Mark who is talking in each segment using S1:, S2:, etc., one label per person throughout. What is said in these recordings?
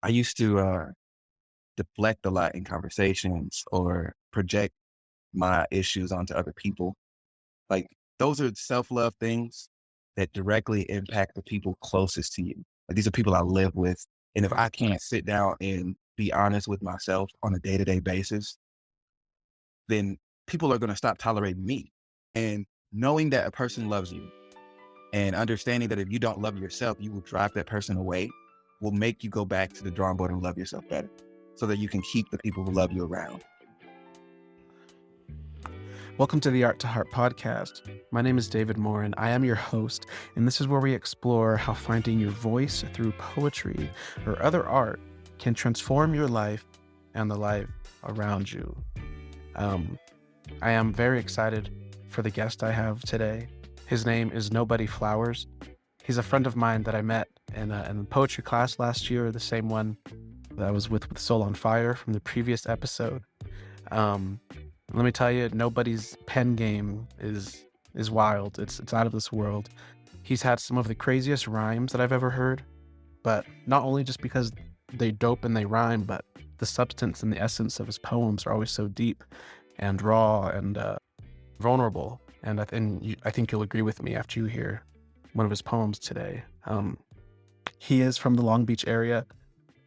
S1: I used to deflect a lot in conversations or project my issues onto other people. Like those are self-love things that directly impact the people closest to you. Like these are people I live with. And if I can't sit down and be honest with myself on a day-to-day basis, then people are going to stop tolerating me. And knowing that a person loves you and understanding that if you don't love yourself, you will drive that person away will make you go back to the drawing board and love yourself better so that you can keep the people who love you around.
S2: Welcome to the Art to Heart podcast. My name is David Moore, and I am your host. And this is where we explore how finding your voice through poetry or other art can transform your life and the life around you. I am very excited for the guest I have today. His name is Nobody Flowers. He's a friend of mine that I met in a poetry class last year, the same one that I was with Soul on Fire from the previous episode. Let me tell you, Nobody's pen game is wild. It's out of this world. He's had some of the craziest rhymes that I've ever heard, but not only just because they dope and they rhyme, but the substance and the essence of his poems are always so deep and raw and vulnerable. And I think you'll agree with me after you hear one of his poems today. He is from the Long Beach area.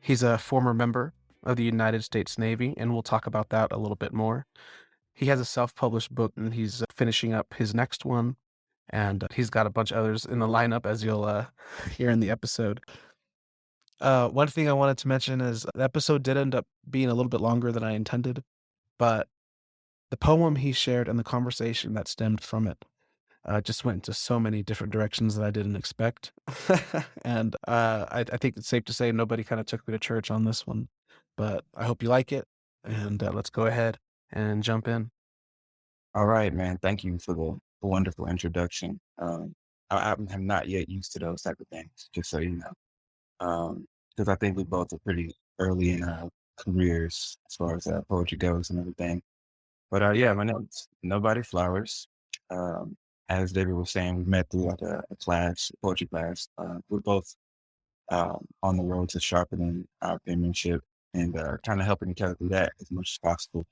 S2: He's a former member of the United States Navy, and we'll talk about that a little bit more. He has a self-published book, and he's finishing up his next one, and he's got a bunch of others in the lineup, as you'll hear in the episode. One thing I wanted to mention is the episode did end up being a little bit longer than I intended, but the poem he shared and the conversation that stemmed from it just went into so many different directions that I didn't expect. And I think it's safe to say nobody kind of took me to church on this one, but I hope you like it, and let's go ahead and jump in.
S1: All right, man. Thank you for the wonderful introduction. I am not yet used to those type of things, just so you know. Because I think we both are pretty early in our careers as far as poetry goes and everything. But yeah, my name's Nobody Flowers. As David was saying, we met through like a class, poetry class. We're both on the road to sharpening our penmanship and kind of helping each other through that as much as possible.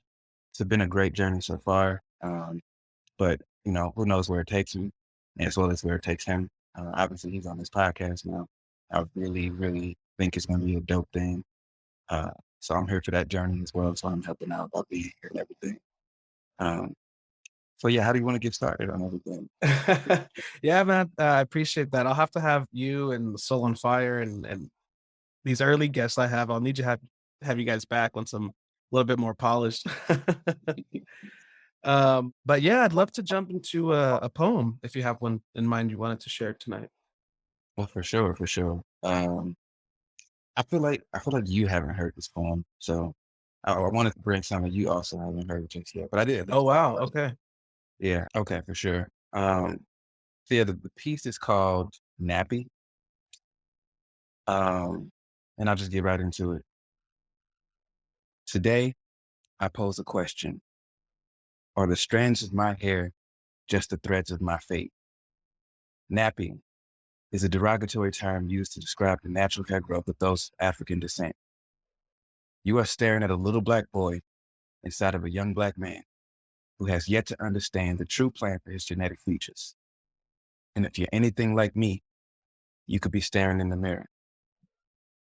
S1: It's been a great journey so far. But you know, who knows where it takes me as well as where it takes him. Obviously he's on this podcast now. I really, really think it's going to be a dope thing. So I'm here for that journey as well. So I'm helping out by being here and everything. Um, so yeah, how do you want to get started on everything?
S2: Yeah, man, I appreciate that. I'll have to have you and Soul on Fire and these early guests I have. I'll need to have you guys back once I'm a little bit more polished. But yeah, I'd love to jump into a poem if you have one in mind you wanted to share tonight.
S1: Well, for sure, for sure. I feel like you haven't heard this poem, so I wanted to bring something you also haven't heard just yet, but I did.
S2: Oh wow, okay.
S1: Yeah, okay, for sure. So yeah, the piece is called Nappy. Um, and I'll just get right into it. Today, I pose a question. Are the strands of my hair just the threads of my fate? Nappy is a derogatory term used to describe the natural hair growth of those of African descent. You are staring at a little black boy inside of a young black man who has yet to understand the true plan for his genetic features. And if you're anything like me, you could be staring in the mirror.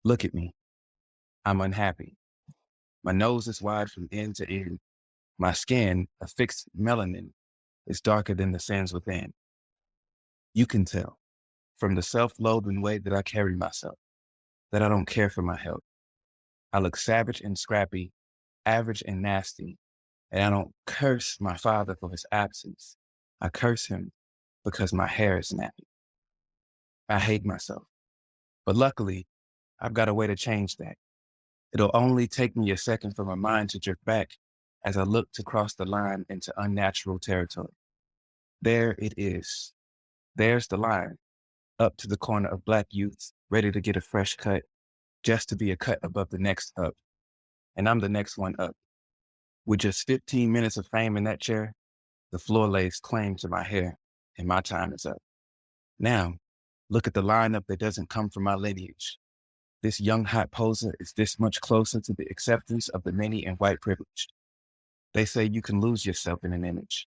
S1: Look at me. I'm unhappy. My nose is wide from end to end. My skin, a fixed melanin, is darker than the sands within. You can tell from the self-loathing way that I carry myself that I don't care for my health. I look savage and scrappy, average and nasty, and I don't curse my father for his absence. I curse him because my hair is nappy. I hate myself, but luckily I've got a way to change that. It'll only take me a second for my mind to drift back as I look to cross the line into unnatural territory. There it is. There's the line, up to the corner of black youths ready to get a fresh cut, just to be a cut above the next up. And I'm the next one up. With just 15 minutes of fame in that chair, the floor lays claim to my hair, and my time is up. Now, look at the lineup that doesn't come from my lineage. This young hot poser is this much closer to the acceptance of the many and white privilege. They say you can lose yourself in an image.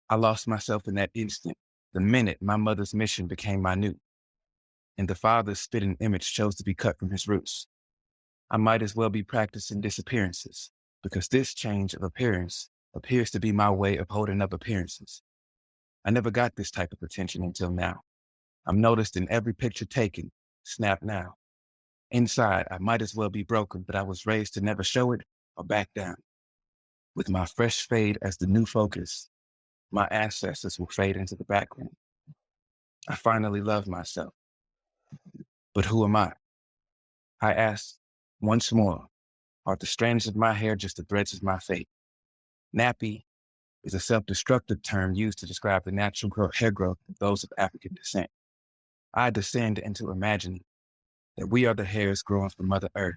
S1: I lost myself in that instant, the minute my mother's mission became minute, and the father's spitting image chose to be cut from his roots. I might as well be practicing disappearances, because this change of appearance appears to be my way of holding up appearances. I never got this type of attention until now. I'm noticed in every picture taken, snap now. Inside, I might as well be broken, but I was raised to never show it or back down. With my fresh fade as the new focus, my ancestors will fade into the background. I finally love myself. But who am I? I ask once more, are the strands of my hair just the threads of my fate? Nappy is a self-destructive term used to describe the natural hair growth of those of African descent. I descend into imagining that we are the hairs growing from Mother Earth,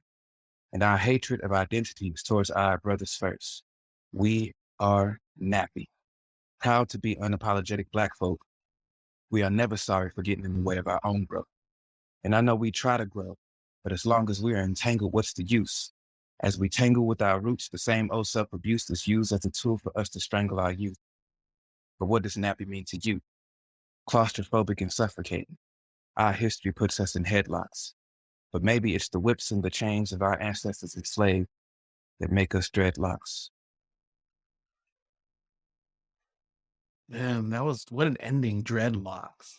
S1: and our hatred of identity is towards our brothers first. We are Nappy, proud to be unapologetic Black folk. We are never sorry for getting in the way of our own growth. And I know we try to grow, but as long as we are entangled, what's the use? As we tangle with our roots, the same old self-abuse is used as a tool for us to strangle our youth. But what does Nappy mean to you? Claustrophobic and suffocating. Our history puts us in headlocks. But maybe it's the whips and the chains of our ancestors enslaved that make us dreadlocks.
S2: Man, that was what an ending, dreadlocks.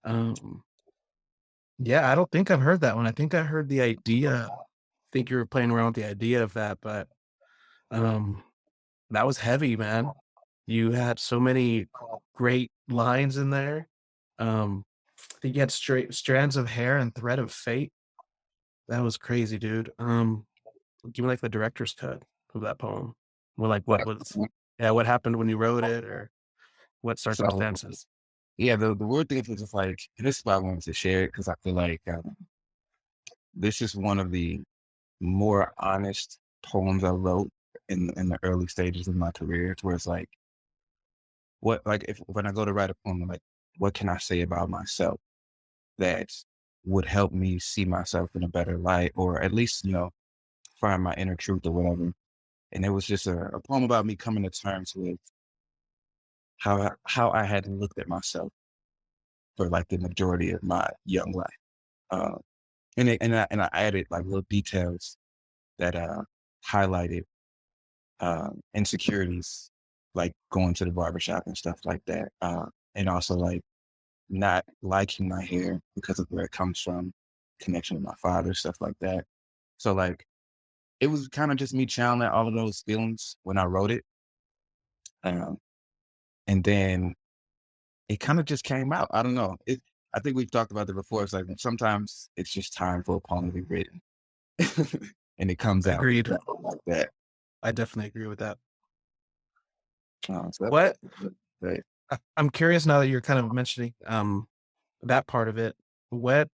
S2: Um, yeah, I don't think I've heard that one. I think I heard the idea. I think you were playing around with the idea of that, but um, that was heavy, man. You had so many great lines in there. I think you had straight strands of hair and thread of fate. That was crazy, dude. Give me like the director's cut of that poem. Well, like what was, yeah, what happened when you wrote it, or what
S1: So,
S2: circumstances?
S1: yeah, the weird thing is just like, and this is why I wanted to share it, because I feel like this is one of the more honest poems I wrote in the early stages of my career, to where it's like, what, like, if when I go to write a poem, I'm like, what can I say about myself that would help me see myself in a better light, or at least, find my inner truth or whatever. And it was just a poem about me coming to terms with how I had looked at myself for like the majority of my young life. Uh, and I added like little details that highlighted insecurities, like going to the barbershop and stuff like that. And also like not liking my hair because of where it comes from, connection with my father, stuff like that. So like it was kind of just me channeling all of those feelings when I wrote it. Um, and then it kind of just came out. I don't know. I think we've talked about it before. It's like sometimes it's just time for a poem to be written, and it comes out
S2: Agreed.
S1: like that.
S2: I definitely agree with that.
S1: So
S2: What
S1: that
S2: I'm curious now that you're kind of mentioning that part of it. What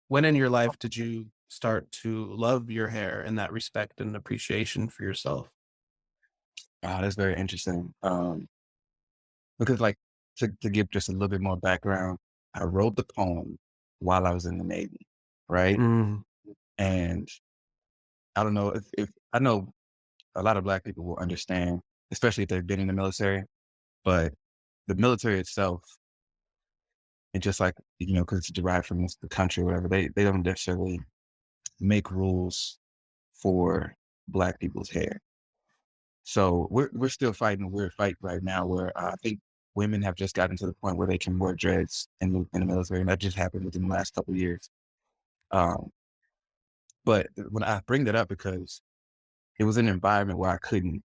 S2: when in your life did you start to love your hair in that respect and appreciation for yourself?
S1: that's very interesting. Because like to give just a little bit more background, I wrote the poem while I was in the Navy, right?
S2: Mm.
S1: And I don't know if I know a lot of Black people will understand, especially if they've been in the military, but the military itself, and just like, because it's derived from the country or whatever, they don't necessarily make rules for Black people's hair. So we're still fighting a weird fight right now where I think women have just gotten to the point where they can wear dreads in the military, and that just happened within the last couple of years. Um, but when I bring that up, because it was an environment where I couldn't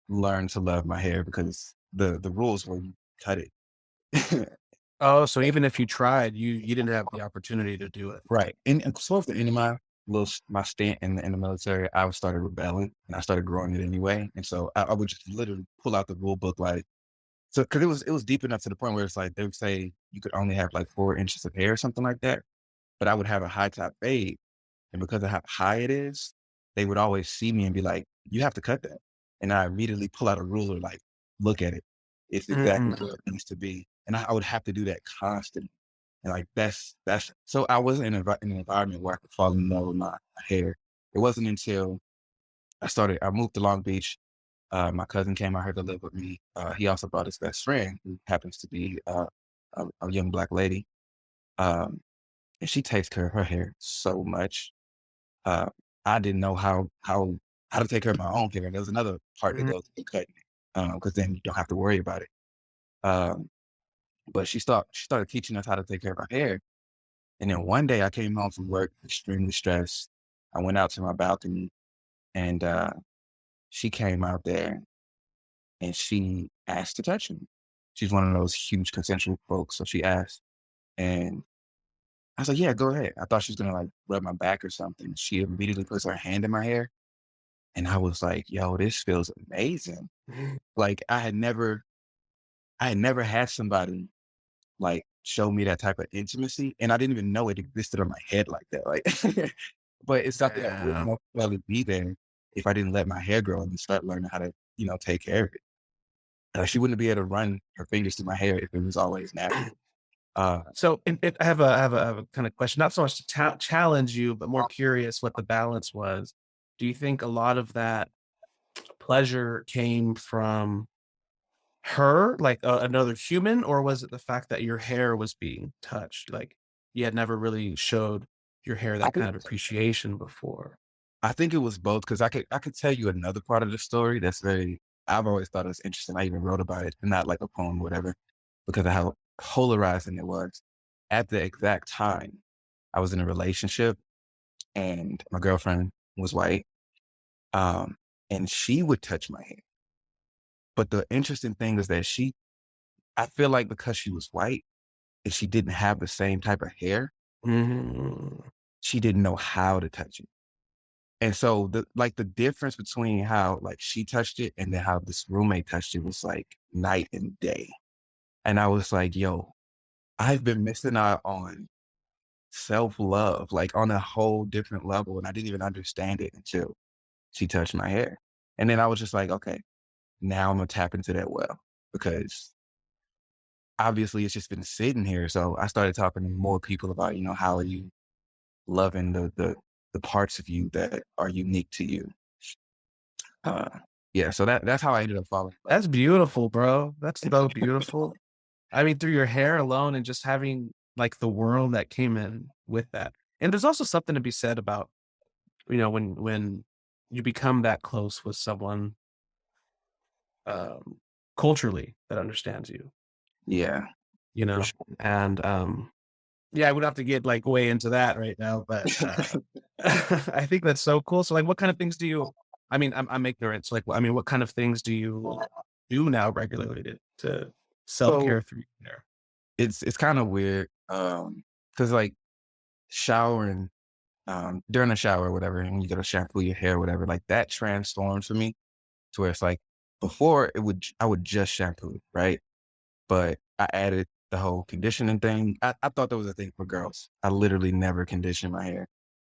S1: learn to love my hair because the rules were you cut it.
S2: Oh, so even if you tried, you didn't have the opportunity to do it.
S1: Right. And so at the end of my stint in the military, I started rebelling and I started growing it anyway. And so I would just literally pull out the rule book, like, so because it was deep enough to the point where it's like they would say you could only have like 4 inches of hair or something like that. But I would have a high top fade. And because of how high it is, they would always see me and be like, you have to cut that. And I immediately pull out a ruler, like, look at it. It's exactly
S2: Mm-mm.
S1: where it needs to be. And I would have to do that constantly. And like that's so I was in an environment where I could fall in love with my hair. It wasn't until I moved to Long Beach. My cousin came out here to live with me. He also brought his best friend, who happens to be a young Black lady. Um, and she takes care of her hair so much. Uh, I didn't know how to take care of my own hair. There was another part that
S2: Mhm.
S1: goes into cutting it, because then you don't have to worry about it. Um, but she started teaching us how to take care of our hair. And then one day I came home from work extremely stressed. I went out to my balcony and she came out there and she asked to touch me. She's one of those huge consensual folks. So she asked, and I was like, yeah, go ahead. I thought she was gonna like rub my back or something. She immediately puts her hand in my hair. And I was like, yo, this feels amazing. Like I had never had somebody like show me that type of intimacy. And I didn't even know it existed on my head like that. Like but it's something that wouldn't
S2: Yeah.
S1: necessarily be there if I didn't let my hair grow and start learning how to, take care of it. She wouldn't be able to run her fingers through my hair if it was always nappy. Uh,
S2: So, I have a kind of question, not so much to challenge you, but more curious what the balance was. Do you think a lot of that pleasure came from her, like another human, or was it the fact that your hair was being touched? Like you had never really showed your hair
S1: I
S2: that
S1: think
S2: kind of appreciation before.
S1: I think it was both because I could tell you another part of the story that's very I've always thought it was interesting. I even wrote about it, not like a poem, or whatever, because of how polarizing it was. At the exact time, I was in a relationship and my girlfriend was white, um, and she would touch my hair. But the interesting thing is that I feel like because she was white and she didn't have the same type of hair,
S2: Mhm.
S1: she didn't know how to touch it. And so the difference between how like she touched it and then how this roommate touched it was like night and day. And I was like, yo, I've been missing out on self-love, like on a whole different level. And I didn't even understand it until she touched my hair. And then I was just like, okay, now I'm gonna tap into that well because obviously it's just been sitting here. So I started talking to more people about, how are you loving the parts of you that are unique to you. Uh, yeah, so that's how I ended up falling in love.
S2: That's beautiful, bro. That's so beautiful. I mean, through your hair alone and just having like the world that came in with that. And there's also something to be said about, when you become that close with someone um culturally that understands you,
S1: Yeah,
S2: you
S1: for
S2: know?
S1: sure.
S2: And yeah, I would have to get like way into that right now, but I think that's so cool. So like what kind of things do you I mean, I'm ignorant. So like I mean, what kind of things do you do now regularly to
S1: So
S2: self-care through your hair?
S1: it's kind of weird, because like showering, during a shower or whatever, and you gotta shampoo your hair or whatever, like that transforms for me to where it's like before I would just shampoo it, right? But I added the whole conditioning thing. I thought that was a thing for girls. I literally never condition my hair.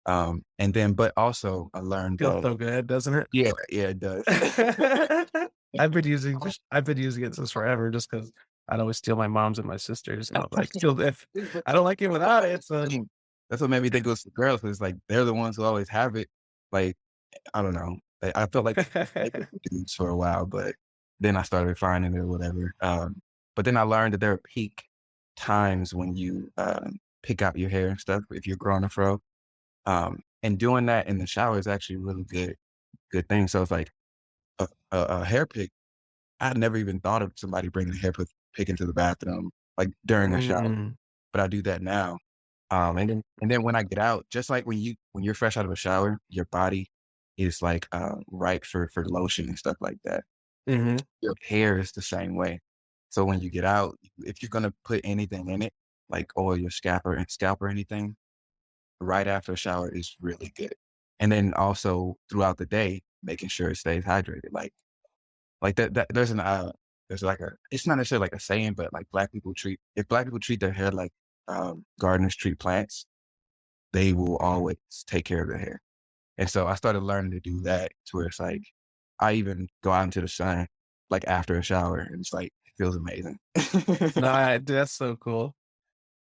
S1: And then, but also I learned
S2: Feels
S1: that,
S2: so good, doesn't it?
S1: yeah, yeah, it does.
S2: I've been using it since forever just because 'cause I'd always steal my mom's and my sister's, and I'm like, "Still, if I don't like it without it, so."
S1: That's what made me think it was for girls, 'cause, like, they're the ones who always have it. Like, I don't know. I felt like it was dudes for a while, but then I started finding it or whatever. But then I learned that there are peak times when you, pick out your hair and stuff if you're growing a fro. And doing that in the shower is actually a really good thing. So it's like a hair pick. I had never even thought of somebody bringing a pick into the bathroom, like, during a shower,
S2: Mm,
S1: but I do that now. And then when I get out, just like when you're fresh out of a shower, your body is like, ripe for lotion and stuff like that.
S2: mhm,
S1: Your hair is the same way. So when you get out, if you're gonna put anything in it, like oil your scalp or anything, right after a shower is really good. And then also throughout the day, making sure it stays hydrated. Like that there's like it's not necessarily like a saying, but like black people treat their hair like, gardeners treat plants, they will always take care of their hair. And so I started learning to do that to where it's like, I even go out into the sun, like after a shower, and it's like, it feels amazing.
S2: no, that's so cool.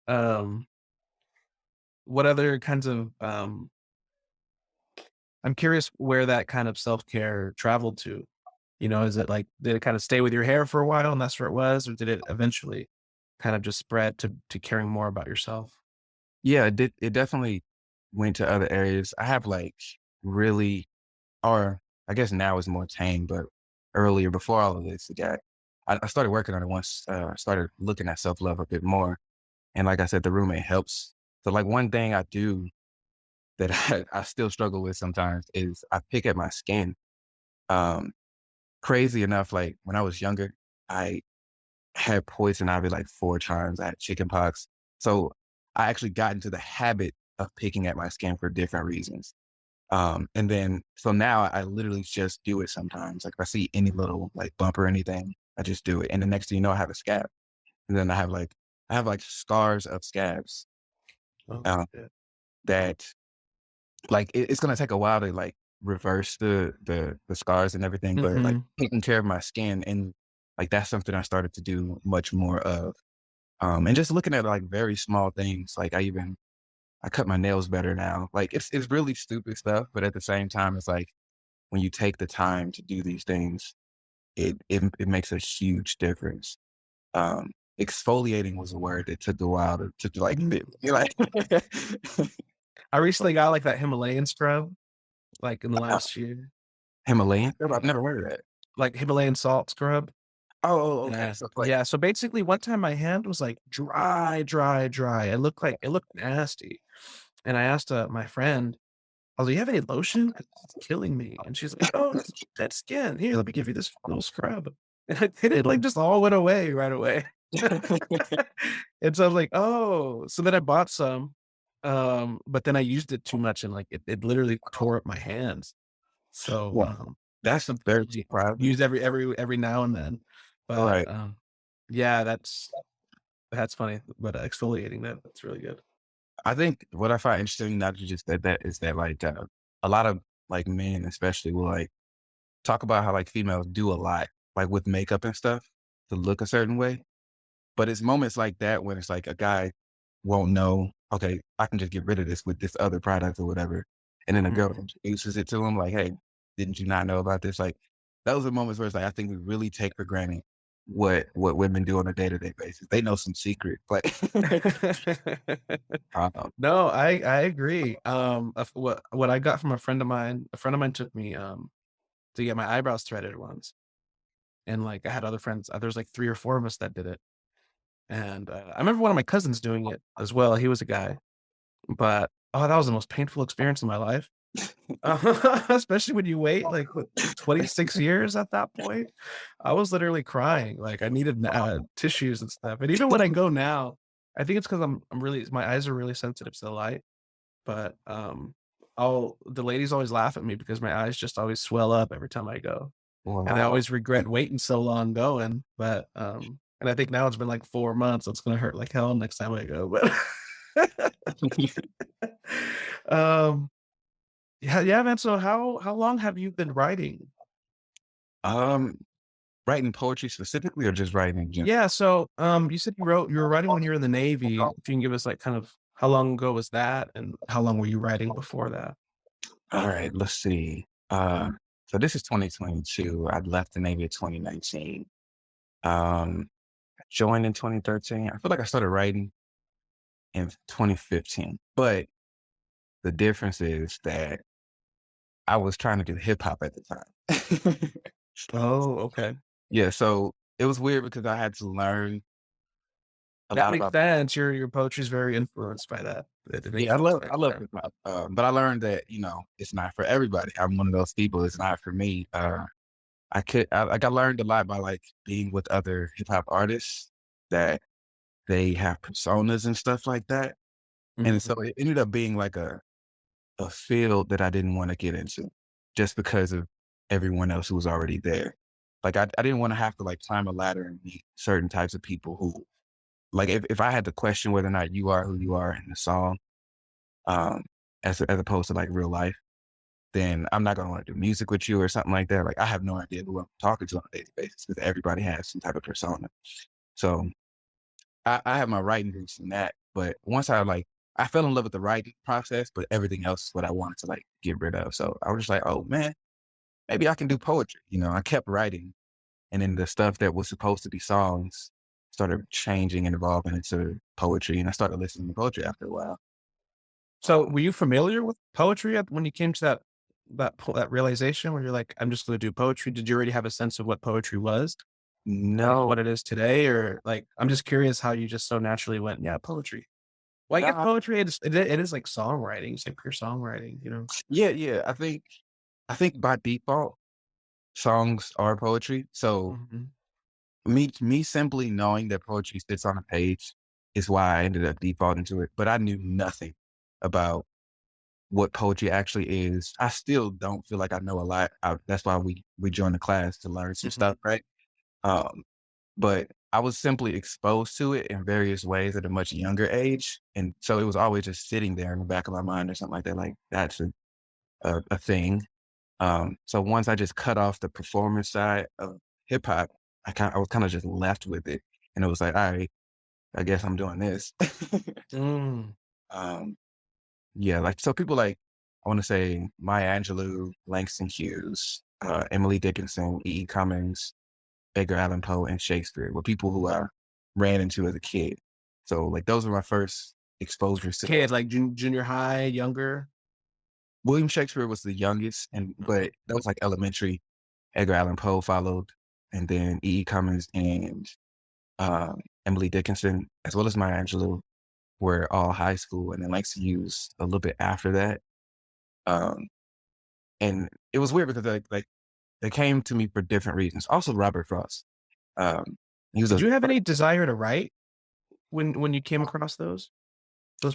S2: Um, what other kinds of I'm curious where that kind of self-care traveled to. You know, is it like did it kind of stay with your hair for a while and that's where it was, or did it eventually kind of just spread to caring more about yourself?
S1: Yeah, it definitely went to other areas. I have, like, really or I guess now it's more tame, but earlier, before all of this, I started working on it once, I started looking at self-love a bit more, and like I said, the roommate helps. So, like, one thing I do that I still struggle with sometimes is I pick at my skin. Um, Crazy enough, like, when I was younger, I had poison ivy, like, 4 times, I had chicken pox. So, I actually got into the habit of picking at my skin for different reasons. And then so now I literally just do it sometimes. Like, if I see any little, like, bump or anything, I just do it, and the next thing you know, I have a scab, and then I have, like, scars of scabs,
S2: Oh,
S1: um,
S2: yeah.
S1: that, like, it's gonna take a while to, like, reverse the scars and everything, but, like,
S2: Mhm.
S1: taking care of my skin and, like, that's something I started to do much more of. And just looking at, like, very small things, like, I cut my nails better now. Like, it's really stupid stuff, but at the same time, it's like, when you take the time to do these things, it makes a huge difference. Exfoliating was a word that took a while to like,
S2: Mhm.
S1: be like
S2: I recently got like that Himalayan scrub, like in the last year,
S1: Himalayan? I've never heard of that.
S2: like Himalayan salt scrub.
S1: Okay.
S2: Yeah.
S1: So it's like
S2: Yeah, so basically one time my hand was like dry, dry, dry. It looked nasty. And I asked, my friend, I was like, "You have any lotion? 'Cause it's killing me." And she's like, "Oh, it's dead skin. Here, let me give you this little scrub." And I did it, like, just all went away right away. And so I was like, "Oh." So then I bought some, but then I used it too much and, like, it literally tore up my hands. So,
S1: yeah, that's
S2: something
S1: very
S2: to
S1: surprising.
S2: use every now and then. But,
S1: Alright.
S2: yeah, that's funny, but, exfoliating, that's really good.
S1: I think what I find interesting, not to just that is that, like, a lot of, like, men especially will, like, talk about how, like, females do a lot, like, with makeup and stuff to look a certain way. But it's moments like that when it's like a guy won't know, okay, I can just get rid of this with this other product or whatever. And then a girl
S2: Mhm.
S1: introduces it to him like, hey, didn't you not know about this? Like, those are moments where it's like I think we really take for granted what women do on a day-to-day basis. They know some secret. Like um,
S2: No, I agree. Of what I got from a friend of mine took me, to get my eyebrows threaded once, and, like, I had other friends, there's, like, 3 or 4 of us that did it, and, I remember one of my cousins doing it as well, he was a guy, but, oh, that was the most painful experience of my life, especially when you wait, like, what, 26 years at that point? I was literally crying, like, I needed, tissues and stuff, and even when I go now, I think it's because 'cause I'm really my eyes are really sensitive to the light. But, I'll the ladies always laugh at me because my eyes just always swell up every time I go, and I
S1: wow.
S2: always regret waiting so long going, but, and I think now it's been, like, 4 months, so it's gonna hurt like hell next time I go, but um, yeah, yeah, man, so how long have you been writing?
S1: um, Writing poetry specifically or just writing in general?
S2: Yeah, so, you said you were writing when you were in the Navy. If you can give us, like, kind of how long ago was that, and how long were you writing before that?
S1: All right, let's see. So this is 2022. I left the Navy in 2019. Um, Joined in 2013. I feel like I started writing in 2015, but the difference is that I was trying to do hip hop at the time.
S2: Oh, okay.
S1: Yeah, so it was weird because I had to learn a
S2: That
S1: lot
S2: makes
S1: about.
S2: sense. Your poetry is very influenced by that. It makes
S1: Yeah,
S2: sense, right?
S1: I love
S2: Yeah.
S1: hip hop, but I learned that it's not for everybody. I'm one of those people. It's not for me. I learned a lot by like being with other hip hop artists that they have personas and stuff like that, and so
S2: Mhm.
S1: it ended up being like a field that I didn't want to get into just because of everyone else who was already there. Like I didn't want to have to like climb a ladder and meet certain types of people who like if I had to question whether or not you are who you are in the song, um, as opposed to like real life, then I'm not gonna want to do music with you or something like that. Like I have no idea who I'm talking to on a daily basis because everybody has some type of persona. So I have my writing roots in that. But once I fell in love with the writing process, but everything else is what I wanted to like get rid of. So I was just like, oh man, maybe I can do poetry. I kept writing, and then the stuff that was supposed to be songs started changing and evolving into poetry, and I started listening to poetry after a while.
S2: So, were you familiar with poetry when you came to that realization where you're like, "I'm just gonna do poetry"? Did you already have a sense of what poetry was and
S1: No,
S2: what it is today? Or, like, I'm just curious how you just so naturally went, "Yeah, poetry." Well, I guess
S1: nah,
S2: poetry, it is like songwriting. It's like pure songwriting, you know?
S1: yeah, yeah. I think by default, songs are poetry. So
S2: Mhm.
S1: me simply knowing that poetry sits on a page is why I ended up defaulting to it. But I knew nothing about what poetry actually is. I still don't feel like I know a lot. That's why we joined the class to learn some
S2: Mhm.
S1: stuff, right? Um, but I was simply exposed to it in various ways at a much younger age, and so it was always just sitting there in the back of my mind or something like that. Like that's a thing. So once I just cut off the performance side of hip hop, I was kind of just left with it, and it was like, all right, I guess I'm doing this.
S2: Mm.
S1: um, yeah, like so people like I want to say Maya Angelou, Langston Hughes, Emily Dickinson, E. E. Cummings, Edgar Allan Poe, and Shakespeare were people who I ran into as a kid. So like those were my first exposures to
S2: Kid, like junior high, younger?
S1: William Shakespeare was the youngest, and
S2: Mhm.
S1: but that was like elementary. Edgar Allan Poe followed, and then E. E. Cummings and uh, Emily Dickinson, as well as Maya Angelou, were all high school, and then Langston Hughes a little bit after that. Um, and it was weird because like they came to me for different reasons. Also, Robert Frost. Um, he was
S2: Did
S1: a
S2: you have any desire to write when you came across those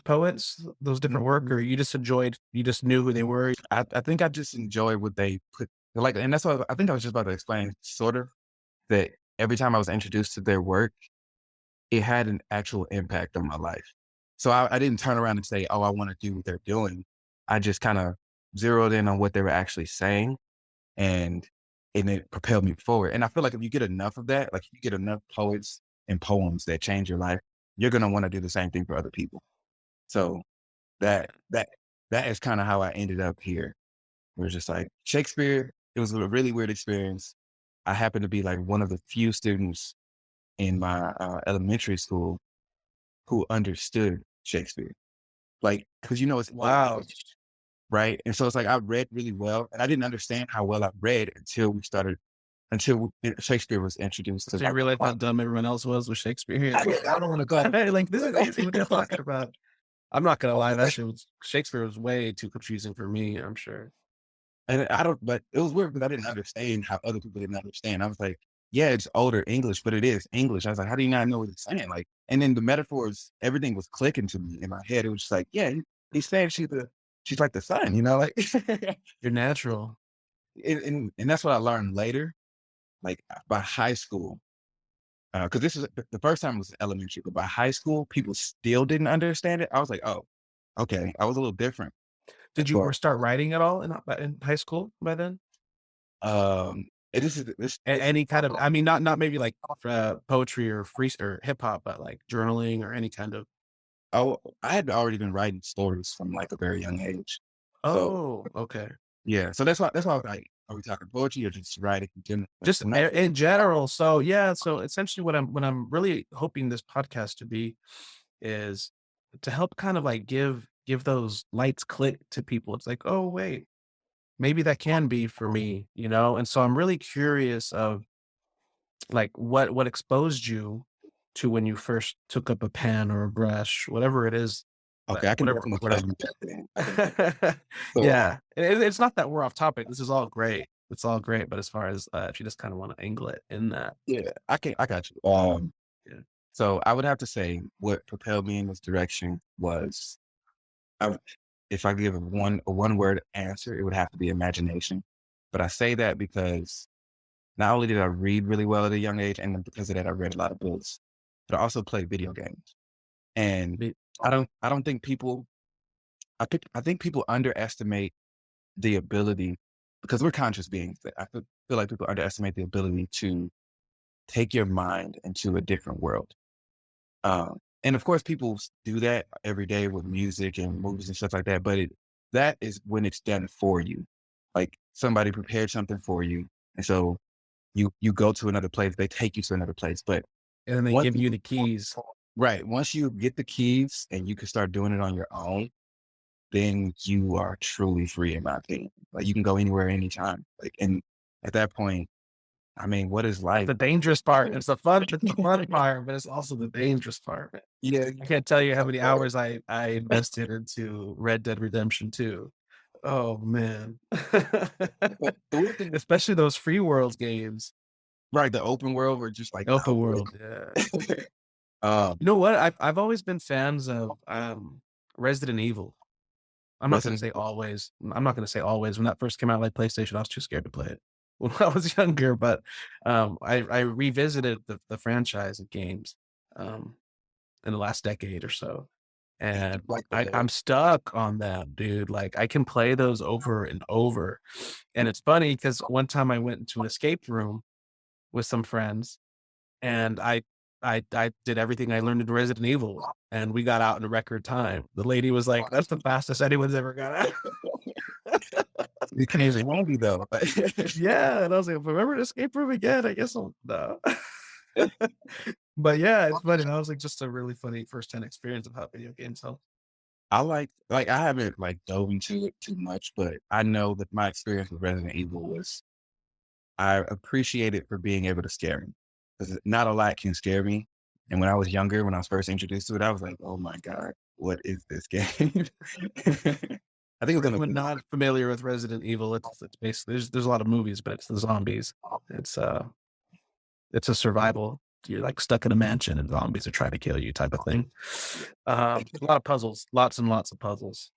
S2: poets, those different work, or you just knew who they were?
S1: I think I just enjoy what they put like, and that's what I think I was just about to explain, sort of that every time I was introduced to their work, it had an actual impact on my life. So I didn't turn around and say, "Oh, I want to do what they're doing." I just kind of zeroed in on what they were actually saying, and it propelled me forward. And I feel like if you get enough of that, like if you get enough poets and poems that change your life, you're gonna want to do the same thing for other people. So that that that is kind of how I ended up here. It was just like Shakespeare. It was a really weird experience. I happened to be like one of the few students in my elementary school who understood Shakespeare. Like, because it's Old
S2: Wow.
S1: English, right? And so it's like I read really well, and I didn't understand how well I read until Shakespeare was introduced to
S2: So you
S1: like.
S2: realized how dumb everyone else was with Shakespeare.
S1: I don't want to go.
S2: Hey, like, this is easy what they're talking about. I'm not gonna lie, that shit was Shakespeare was way too confusing for me, I'm sure.
S1: And I don't, but it was weird because I didn't understand how other people didn't understand. I was like, yeah, it's older English, but it is English. I was like, how do you not know what he's saying? Like, and then the metaphors, everything was clicking to me in my head. It was just like, yeah, he's saying she's like the sun, like,
S2: You're natural.
S1: and that's what I learned later, like by high school. Because this is the first time was elementary, but by high school, people still didn't understand it. I was like, oh, okay, I was a little different.
S2: Did you
S1: But
S2: or start writing at all in high school by then?
S1: this is this
S2: Any kind of, I mean, not maybe like poetry or free or hip hop, but like journaling or any kind of.
S1: Oh, I had already been writing stories from like a very young age. So
S2: Oh, okay.
S1: yeah, so that's why I was like, are we talking poetry or just writing in general?
S2: Just
S1: So not
S2: in general. So yeah, so essentially what I'm really hoping this podcast to be is to help kind of like give those lights click to people. It's like, oh wait, maybe that can be for me, you know? And so I'm really curious of like what exposed you to when you first took up a pen or a brush, whatever it is, that
S1: okay. I can
S2: whatever
S1: definitely tell
S2: whatever.
S1: you that thing. I can definitely. So
S2: Yeah. It's not that we're off topic. This is all great. It's all great, but as far as, if you just kinda wanna angle it in that.
S1: yeah, I got you.
S2: Yeah.
S1: So I would have to say what propelled me in this direction was, I, if I give a one word answer, it would have to be imagination. But I say that because not only did I read really well at a young age, and then because of that, I read a lot of books, but I also played video games. And
S2: Be
S1: I don't think people I think people underestimate the ability, because we're conscious beings. That I feel like people underestimate the ability to take your mind into a different world. And of course, people do that every day with music and movies and stuff like that. But that is when it's done for you. Like somebody prepared something for you, and so you go to another place. They take you to another place. But
S2: And then they
S1: once
S2: give you the keys.
S1: right, once you get the keys and you can start doing it on your own, then you are truly free, in my opinion. Like you can go anywhere, anytime. Like, and at that point, I mean, what is life?
S2: The dangerous part. It's the fun part, but it's also the dangerous part.
S1: Yeah,
S2: I can't tell you how many hours I invested into Red Dead Redemption 2. Oh man.
S1: but the weird thing,
S2: Especially those free world games.
S1: right? The open world, or just like
S2: Open
S1: outbreak.
S2: world, yeah.
S1: um,
S2: You know what? I've always been fans of Resident Evil. I'm not gonna
S1: Resident
S2: say always. I'm not gonna say always. When that first came out, like PlayStation, I was too scared to play it when I was younger. But I revisited the franchise of games um, in the last decade or so, and
S1: like
S2: I'm stuck on that, dude. Like I can play those over and over, and it's funny because one time I went into an escape room with some friends, and I did everything I learned in Resident Evil, and we got out in a record time. The lady was like, "That's the fastest anyone's ever got out."
S1: it can easily won't be though.
S2: Yeah, and I was like, "Remember the escape room again?" I guess I'll no. But yeah, it's funny. That was like just a really funny first-hand experience of how video games help.
S1: I like I haven't like dove into it too much, but I know that my experience with Resident Evil was I appreciate it for being able to scare me because not a lot can scare me. And when I was younger, when I was first introduced to it, I was like, "Oh my god, what is this game?" I think it was
S2: For
S1: gonna.
S2: anyone not familiar with Resident Evil, it's basically there's a lot of movies, but it's the zombies. It's it's a survival. You're like stuck in a mansion and zombies are trying to kill you type of thing. A lot of puzzles, lots and lots of puzzles.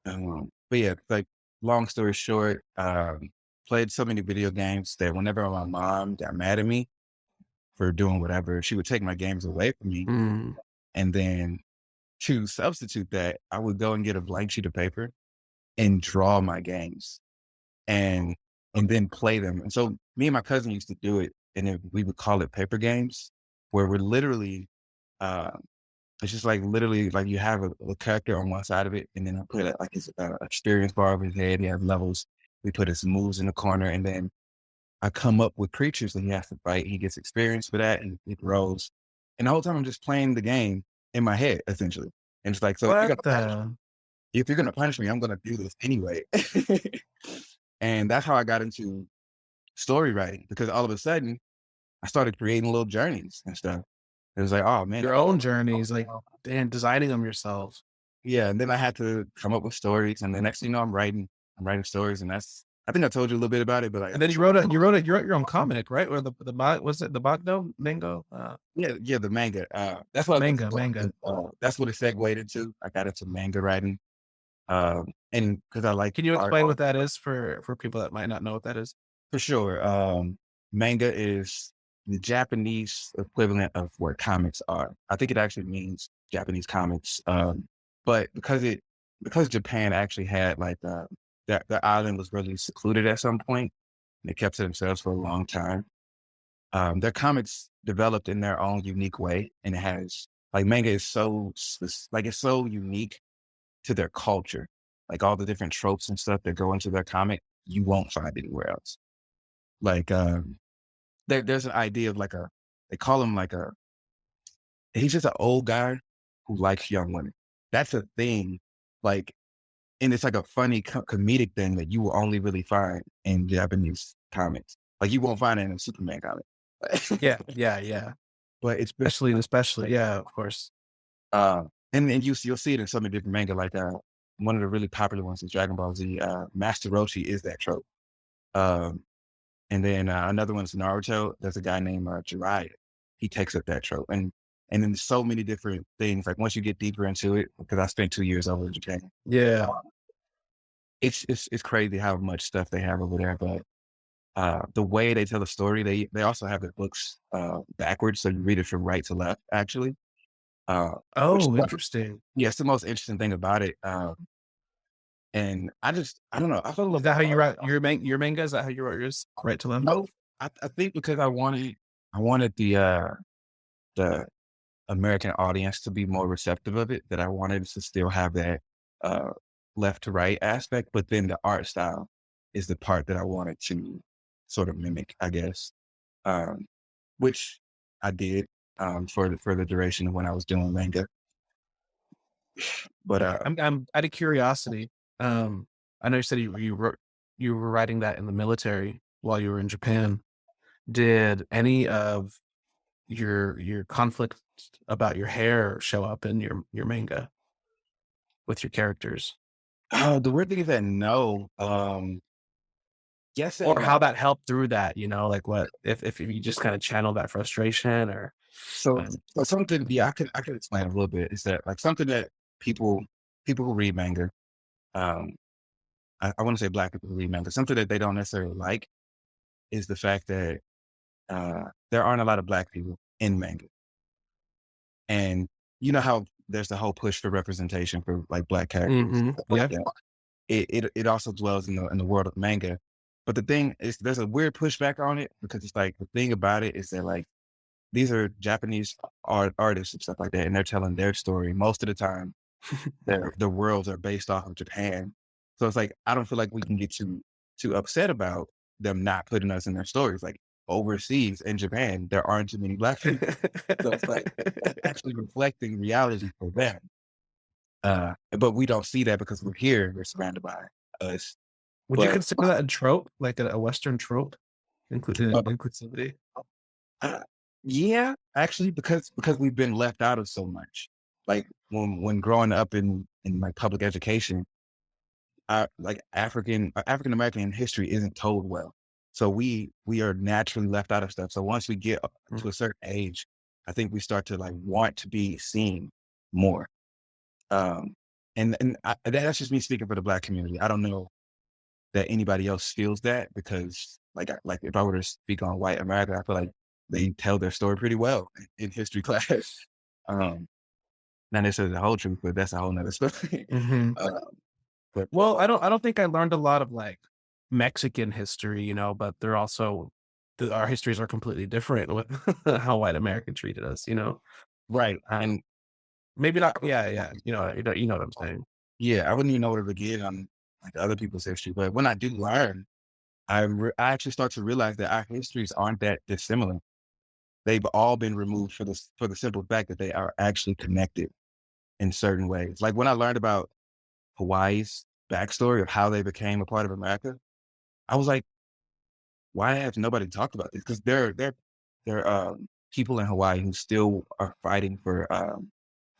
S1: But yeah, like long story short, played so many video games that whenever my mom got mad at me for doing whatever, she would take my games away from me.
S2: Mm.
S1: And then to substitute that, I would go and get a blank sheet of paper and draw my games and and then play them. And so me and my cousin used to do it, and then we would call it paper games, where we're literally uh it's just like literally like you have a character on one side of it, and then I put like his experience bar over his head. He has levels. We put his moves in the corner, and then I come up with creatures that he has to fight. He gets experience for that, and it grows. And the whole time I'm just playing the game in my head, essentially. And it's like, so
S2: What the?
S1: if you're gonna punish me, I'm gonna do this anyway. And that's how I got into story writing because all of a sudden I started creating little journeys and stuff. It was like, oh man,
S2: Your own journeys, like and designing them yourself.
S1: yeah. And then I had to come up with stories, and the next thing you know, I'm writing stories, and that's I think I told you a little bit about it, but like,
S2: And then you wrote your own comic, right? Or was it the Bagno Mango?
S1: yeah, the manga. That's what
S2: Manga.
S1: that's what it segued into. I got into manga writing, and because I like
S2: Can you
S1: art
S2: explain what that is for people that might not know what that is?
S1: for sure. Manga is the Japanese equivalent of what comics are. I think it actually means Japanese comics. But because Japan actually had like that the island was really secluded at some point, and they kept to themselves for a long time. Their comics developed in their own unique way, and it has like manga is like it's so unique to their culture. Like all the different tropes and stuff that go into their comic, you won't find anywhere else. Like there's an idea of like they call him like he's just an old guy who likes young women. That's a thing. Like, and it's like a funny comedic thing that you will only really find in Japanese comics. Like you won't find it in a Superman comic.
S2: Yeah, yeah, yeah.
S1: But it's been,
S2: Especially, yeah, of course.
S1: uh, and you'll see it in so many different manga. Like one of the really popular ones is Dragon Ball Z. Master Roshi is that trope. Um, and then another one's Naruto. There's a guy named Jiraiya. He takes up that trope, and then so many different things. Like once you get deeper into it, because I spent 2 years over in Japan,
S2: Yeah.
S1: it's crazy how much stuff they have over there. But the way they tell the story, they also have the books backwards, so you read it from right to left, actually. Which
S2: Oh, interesting.
S1: yeah, it's the most interesting thing about it. And I don't know. I feel
S2: Is that how you write your manga? Is that how you wrote yours? Right to left?
S1: no. I think because I wanted the American audience to be more receptive of it, that I wanted to still have that uh, left to right aspect, but then the art style is the part that I wanted to sort of mimic, I guess, um, which I did for the duration of when I was doing manga. But
S2: I'm out of curiosity. I know you said you were writing that in the military while you were in Japan. Did any of your conflict about your hair show up in your manga with your characters?
S1: the weird thing is that no, yes
S2: Or
S1: and
S2: how
S1: no.
S2: that helped through that, like what if you just kinda channel that frustration or
S1: So,
S2: um
S1: so something, yeah, I could explain a little bit. Is that like something that people people who read manga, um, I want to say black people who read manga, something that they don't necessarily like is the fact that there aren't a lot of black people in manga, and you know how there's the whole push for representation for like black characters,
S2: Mhm,
S1: stuff like
S2: yeah.
S1: that. It also dwells in the world of manga, but the thing is, there's a weird pushback on it because it's like the thing about it is that like these are Japanese artists and stuff like that, and they're telling their story most of the time. The worlds are based off of Japan. So it's like, I don't feel like we can get too upset about them not putting us in their stories. Like overseas in Japan, there aren't too many black people. So it's like that's actually reflecting reality for them. But we don't see that because we're here, we're surrounded by us.
S2: Would you
S1: But
S2: consider that a trope, like a Western trope,
S1: uh,
S2: inclusivity?
S1: uh, yeah, actually, because we've been left out of so much. Like when growing up in like public education, like African American history isn't told well. So we are naturally left out of stuff. So once we get up
S2: Mm.
S1: to a certain age, I think we start to like want to be seen more. Um, that's just me speaking for the black community. I don't know that anybody else feels that because like if I were to speak on white America, I feel like they tell their story pretty well in history class. Um, not necessarily the whole truth, but that's a whole nother story.
S2: Mhm.
S1: uh, but
S2: Well, I don't think I learned a lot of, like, Mexican history, but they're also our histories are completely different with how white America treated us,
S1: right,
S2: Um,
S1: and
S2: maybe not yeah, yeah, you know what I'm saying.
S1: yeah, I wouldn't even know where to begin on like other people's history, but when I do learn, I actually start to realize that our histories aren't that dissimilar. They've all been removed for the simple fact that they are actually connected in certain ways. Like when I learned about Hawaii's backstory of how they became a part of America, I was like, why has nobody talked about this? Because there are people in Hawaii who still are fighting for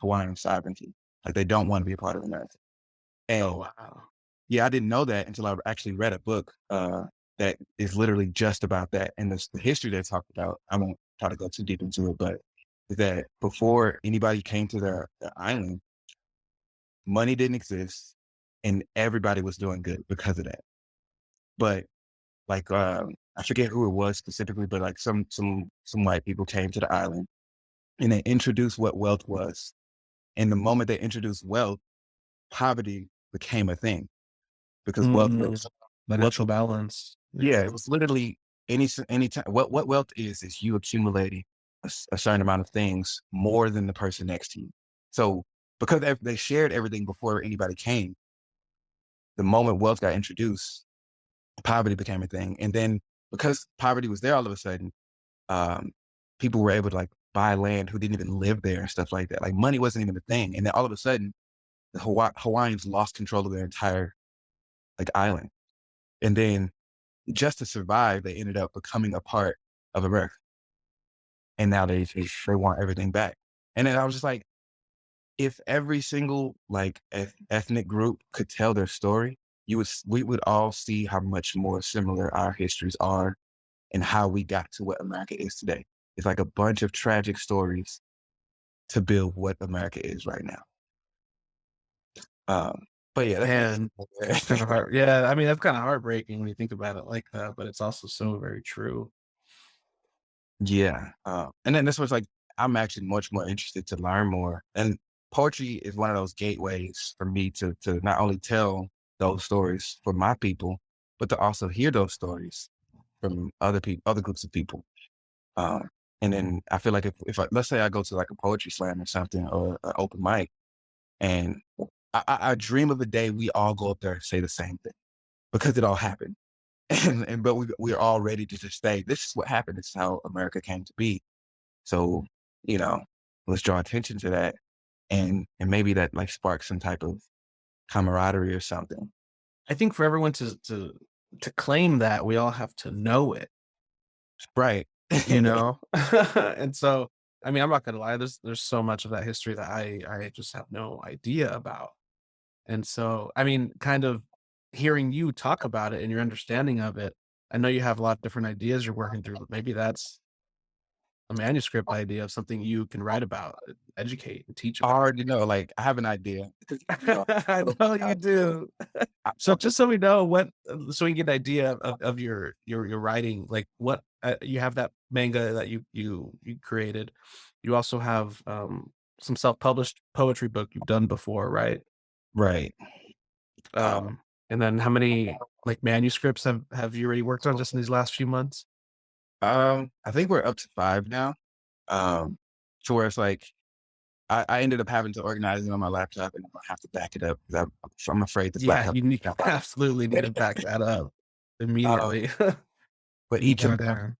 S1: Hawaiian sovereignty. Like they don't want to be a part of America.
S2: Oh,
S1: And
S2: wow.
S1: yeah, I didn't know that until I actually read a book that is literally just about that. And the history they talked about, I won't try to go too deep into it, but that before anybody came to their island, money didn't exist and everybody was doing good because of that. But like I forget who it was specifically, but like some white people came to the island and they introduced what wealth was. And the moment they introduced wealth, poverty became a thing because wealth
S2: Mm,
S1: was
S2: the
S1: wealth.
S2: natural balance. Yeah.
S1: Yeah, it was literally any time. What wealth is you accumulating a certain amount of things more than the person next to you. So because they shared everything before anybody came, the moment wealth got introduced, poverty became a thing. And then because poverty was there all of a sudden, um, people were able to like buy land who didn't even live there and stuff like that. Like money wasn't even a thing. And then all of a sudden, the Hawaiians lost control of their entire like island. And then just to survive, they ended up becoming a part of America. And now they want everything back. And then I was just like, if every single like ethnic group could tell their story, we would all see how much more similar our histories are and how we got to what America is today. It's like a bunch of tragic stories to build what America is right now. Um, but yeah,
S2: And that's
S1: that's
S2: kinda hard yeah, I mean, that's kinda heartbreaking when you think about it like that, but it's also so very true.
S1: yeah. And then this was like, I'm actually much more interested to learn more. And poetry is one of those gateways for me to not only tell those stories for my people, but to also hear those stories from other people, other groups of people. And then I feel like if let's say I go to like a poetry slam or something or an open mic, and I dream of a day we all go up there and say the same thing because it all happened. And but we're all ready to just say, this is what happened. This is how America came to be. So, you know, let's draw attention to that, and maybe that like sparks some type of camaraderie or something.
S2: I think for everyone to claim that, we all have to know it,
S1: Right.
S2: you know? And so, I mean, I'm not gonna lie, there's so much of that history that I just have no idea about. And so, I mean, kind of hearing you talk about it and your understanding of it, I know you have a lot of different ideas you're working through, but maybe that's a manuscript idea of something you can write about, educate, and teach
S1: I
S2: about.
S1: already know, like I have an idea. Because,
S2: I know you do. So just so we know what, so we can get an idea of your writing, like what you have that manga that you created. You also have some self-published poetry book you've done before, right?
S1: right. Uh,
S2: Um, and then how many like manuscripts have you already worked on just in these last few months?
S1: I think we're up to 5 now. Um, to where it's like I ended up having to organize it on my laptop, and I'm gonna have to back it up because I'm afraid this
S2: Yeah,
S1: laptop.
S2: you need absolutely need to back that up
S1: Uh,
S2: immediately.
S1: but
S2: Get
S1: each of
S2: that
S1: them,
S2: down.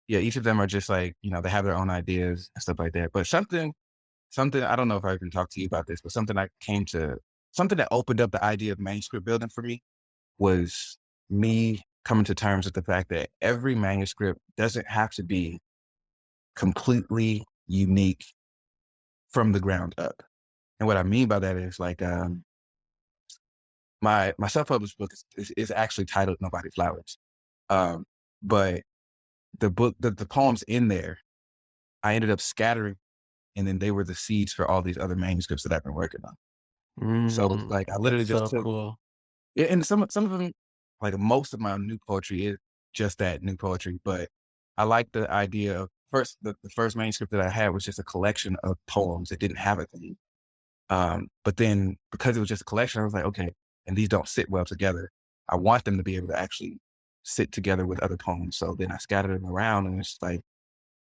S1: yeah, each of them are just like, they have their own ideas and stuff like that. But something I don't know if I can talk to you about this, but something that opened up the idea of manuscript building for me was me coming to terms with the fact that every manuscript doesn't have to be completely unique from the ground up. And what I mean by that is like my self-published book is actually titled Nobody Flowers. Um, but the poems in there, I ended up scattering, and then they were the seeds for all these other manuscripts that I've been working on. So it's like I literally
S2: That's
S1: just
S2: so
S1: took,
S2: cool.
S1: yeah, and some of them, like most of my new poetry is just that new poetry. But I like the idea of the first manuscript that I had was just a collection of poems that didn't have a theme. But then because it was just a collection, I was like, okay, and these don't sit well together. I want them to be able to actually sit together with other poems. So then I scattered them around, and it's like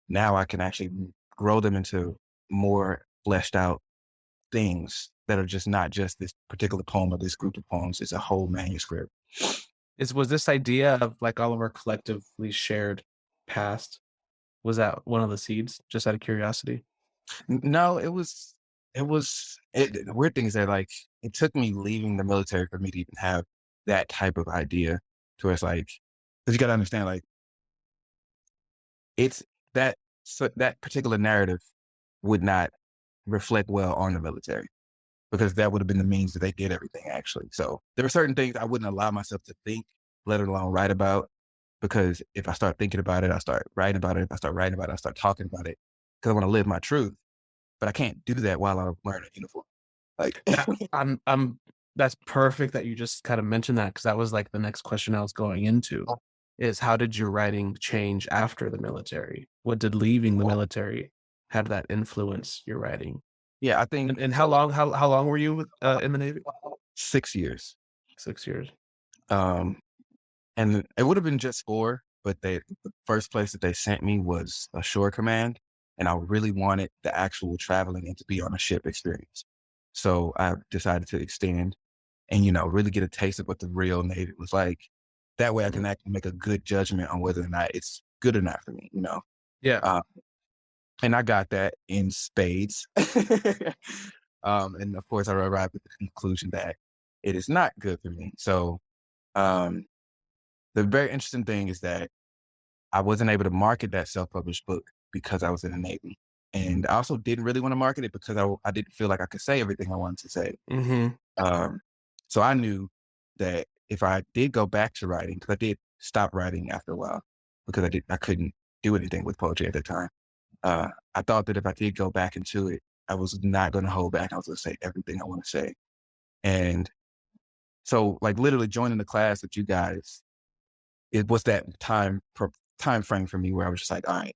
S1: now I can actually grow them into more fleshed out things that are just not just this particular poem or this group of poems. It's a whole manuscript.
S2: Was this idea of like all of our collectively shared past, was that one of the seeds? Just out of curiosity.
S1: No, the weird thing is that like it took me leaving the military for me to even have that type of idea to where it's like, because you got to understand, like it's that particular narrative would not reflect well on the military because that would have been the means that they did everything actually. So there were certain things I wouldn't allow myself to think, let alone write about, because if I start thinking about it, I start writing about it. If I start writing about it, I start talking about it because I want to live my truth. But I can't do that while I'm wearing a uniform. Like,
S2: That I'm that's perfect that you just kind of mentioned that, because that was like the next question I was going into, is how did your writing change after the military? What did leaving the military, how did that influence your writing?
S1: yeah, I think
S2: And how long were you with, in the Navy?
S1: 6 years.
S2: 6 years.
S1: Um, and it would have been just 4, but the first place that they sent me was a shore command, and I really wanted the actual traveling and to be on a ship experience. So I decided to extend and, really get a taste of what the real Navy was like. That way I can
S2: Mhm.
S1: actually make a good judgment on whether or not it's good or not for me.
S2: Yeah.
S1: Uh, and I got that in spades. And of course I arrived at the conclusion that it is not good for me. So um, the very interesting thing is that I wasn't able to market that self-published book because I was in the Navy. And I also didn't really want to market it because I didn't feel like I could say everything I wanted to say.
S2: Mhm.
S1: Um, so I knew that if I did go back to writing, because I did stop writing after a while because I couldn't do anything with poetry at that time. I thought that if I did go back into it, I was not going to hold back. I was going to say everything I want to say. And so like literally joining the class with you guys, it was that time frame for me where I was just like, all right,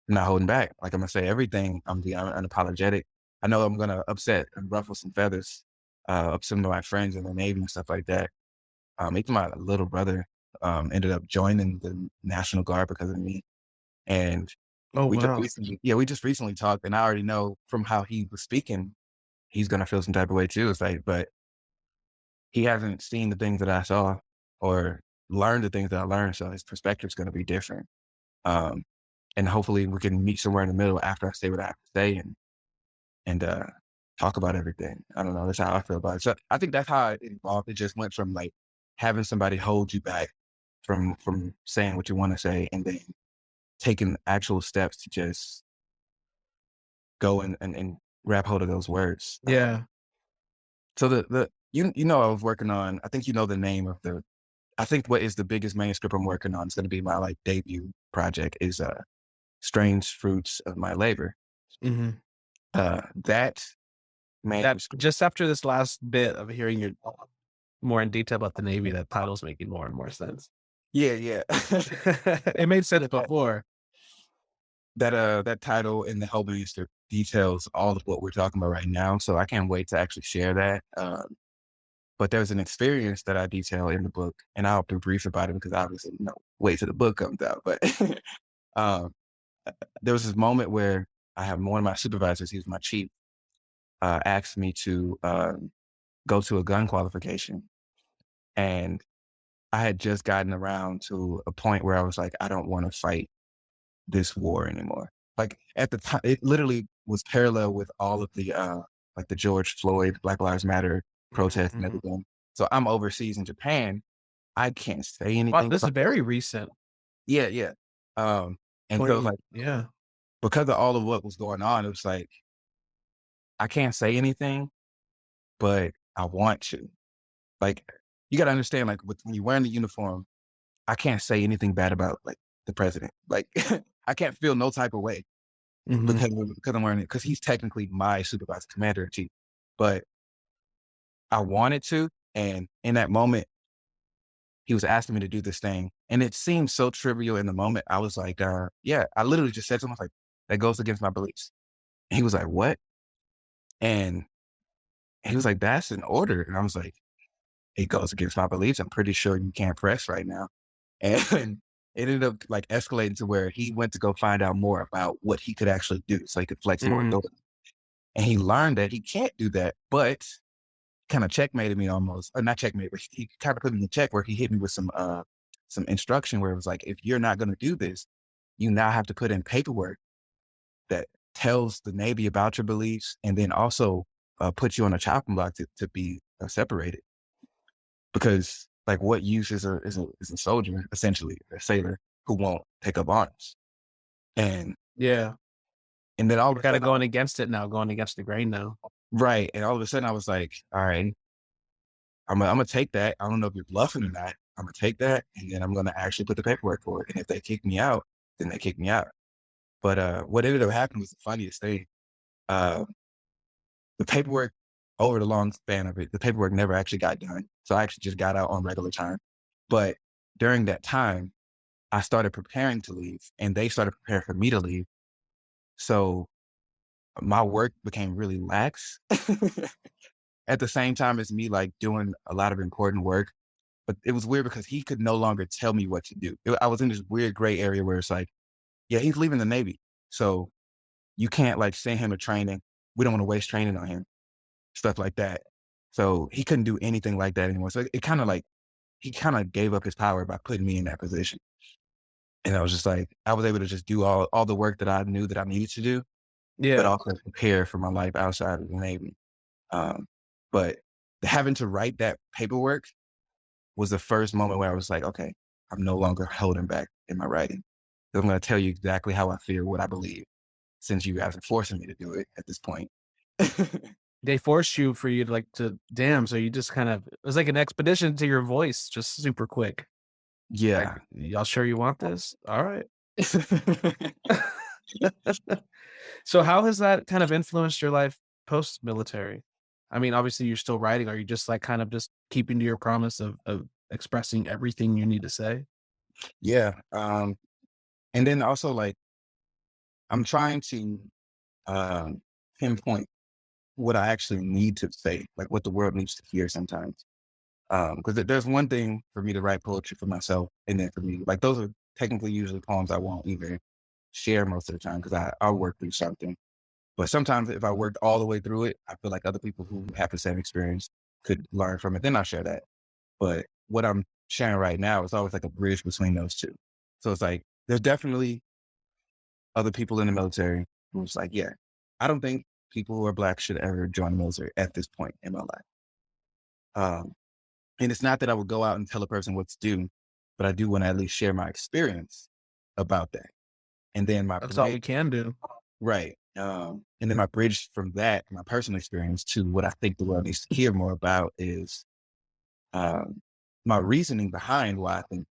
S1: I'm not holding back. Like I'm gonna say everything. I'm being unapologetic. I know I'm gonna upset and ruffle some feathers of some of my friends in the Navy and stuff like that. Even my little brother ended up joining the National Guard because of me. And
S2: Oh,
S1: We just
S2: wow.
S1: recently, yeah, we just recently talked, and I already know from how he was speaking, he's gonna feel some type of way too. It's like, but he hasn't seen the things that I saw or learned the things that I learned, so his perspective's gonna be different. Um, and hopefully we can meet somewhere in the middle after I say what I have to say and talk about everything. I don't know. That's how I feel about it. So I think that's how it evolved. It just went from like having somebody hold you back from saying what you want to say, and then taking actual steps to just go and grab hold of those words.
S2: Yeah.
S1: So the you know I was working on. I think you know the name of the. I think what is the biggest manuscript I'm working on is going to be my like debut project is Strange Fruits of My Labor.
S2: Mhm.
S1: That
S2: That
S1: manuscript.
S2: just after this last bit of hearing your more in detail about the Navy, that title's making more and more sense.
S1: Yeah, yeah.
S2: It made sense before.
S1: That title and the whole manuscript details all of what we're talking about right now. So I can't wait to actually share that. But there's an experience that I detail in the book, and I'll be brief about it because obviously, wait till the book comes out. But um, there was this moment where I have one of my supervisors, he was my chief, asked me to go to a gun qualification. And I had just gotten around to a point where I was like, I don't want to fight this war anymore. Like at the time, it literally was parallel with all of the like the George Floyd, Black Lives Matter protests and
S2: Mhm.
S1: everything. So I'm overseas in Japan. I can't say
S2: Wow,
S1: anything
S2: this is
S1: about
S2: very recent.
S1: yeah, yeah. Um, and so
S2: 20,
S1: like
S2: yeah.
S1: because of all of what was going on, it was like I can't say anything, but I want to. Like you gotta understand, like when you're wearing the uniform, I can't say anything bad about like the president. Like I can't feel no type of way
S2: Mhm.
S1: because I'm wearing it because he's technically my supervisor, commander in chief. But I wanted to, and in that moment, he was asking me to do this thing, and it seemed so trivial in the moment. I was like, "Yeah." I literally just said to him, I was like, "That goes against my beliefs." And he was like, "What?" And he was like, "That's an order." And I was like, "It goes against my beliefs. I'm pretty sure you can't press right now." And it ended up like escalating to where he went to go find out more about what he could actually do, so he could flex more
S2: Mhm.
S1: authority. And he learned that he can't do that, but kind of checkmated me almost, or not checkmate, but he kind of put me in check where he hit me with some instruction where it was like, if you're not going to do this, you now have to put in paperwork that tells the Navy about your beliefs, and then also put you on a chopping block to be separated. Because like, what use is a soldier, essentially a sailor who won't take up arms? And
S2: Yeah.
S1: and then all of
S2: You're
S1: a
S2: kinda
S1: sudden,
S2: going against it now, going against the grain now.
S1: right, and all of a sudden I was like, all right, I'm gonna take that. I don't know if you're bluffing or not. I'm gonna take that, and then I'm gonna actually put the paperwork for it. And if they kick me out, then they kick me out. But what ended up happening was the funniest thing. Uh, the paperwork over the long span of it, the paperwork never actually got done. So I actually just got out on regular time. But during that time, I started preparing to leave, and they started preparing for me to leave. So my work became really lax at the same time as me like doing a lot of important work. But it was weird because he could no longer tell me what to do. I was in this weird gray area where it's like, yeah, he's leaving the Navy. So you can't like send him to training. We don't want to waste training on him, stuff like that. So he couldn't do anything like that anymore. So it kind of like, he kind of gave up his power by putting me in that position. And I was just like, I was able to just do all the work that I knew that I needed to do, but
S2: Yeah.
S1: also prepare for my life outside of the Navy. Um, but having to write that paperwork was the first moment where I was like, okay, I'm no longer holding back in my writing. I'm going to tell you exactly how I feel, what I believe, since you guys are forcing me to do it at this point.
S2: They forced you for you to, like, to damn, so you just kind of it was like an expedition to your voice, just super quick. Like,
S1: Yeah.
S2: "Y'all sure you want this? Alright." So how has that kind of influenced your life post-military? I mean, obviously, you're still writing. Are you just, like, kind of just keeping to your promise of expressing everything you need to say?
S1: Yeah. And then also like I'm trying to um, pinpoint what I actually need to say, like what the world needs to hear sometimes. Because there's one thing for me to write poetry for myself, and then for me, like those are technically usually poems I won't even share most of the time because I work through something. But sometimes if I worked all the way through it, I feel like other people who have the same experience could learn from it. Then I'll share that. But what I'm sharing right now is always like a bridge between those two. So it's like, there's definitely other people in the military who's like, yeah, I don't think people who are Black should ever join the military at this point in my life. And it's not that I would go out and tell a person what to do, but I do want to at least share my experience about that. And then my
S2: That's all we
S1: bridge,
S2: can do.
S1: right. And then my bridge from that, my personal experience to what I think the world needs to hear more about is my reasoning behind why I think,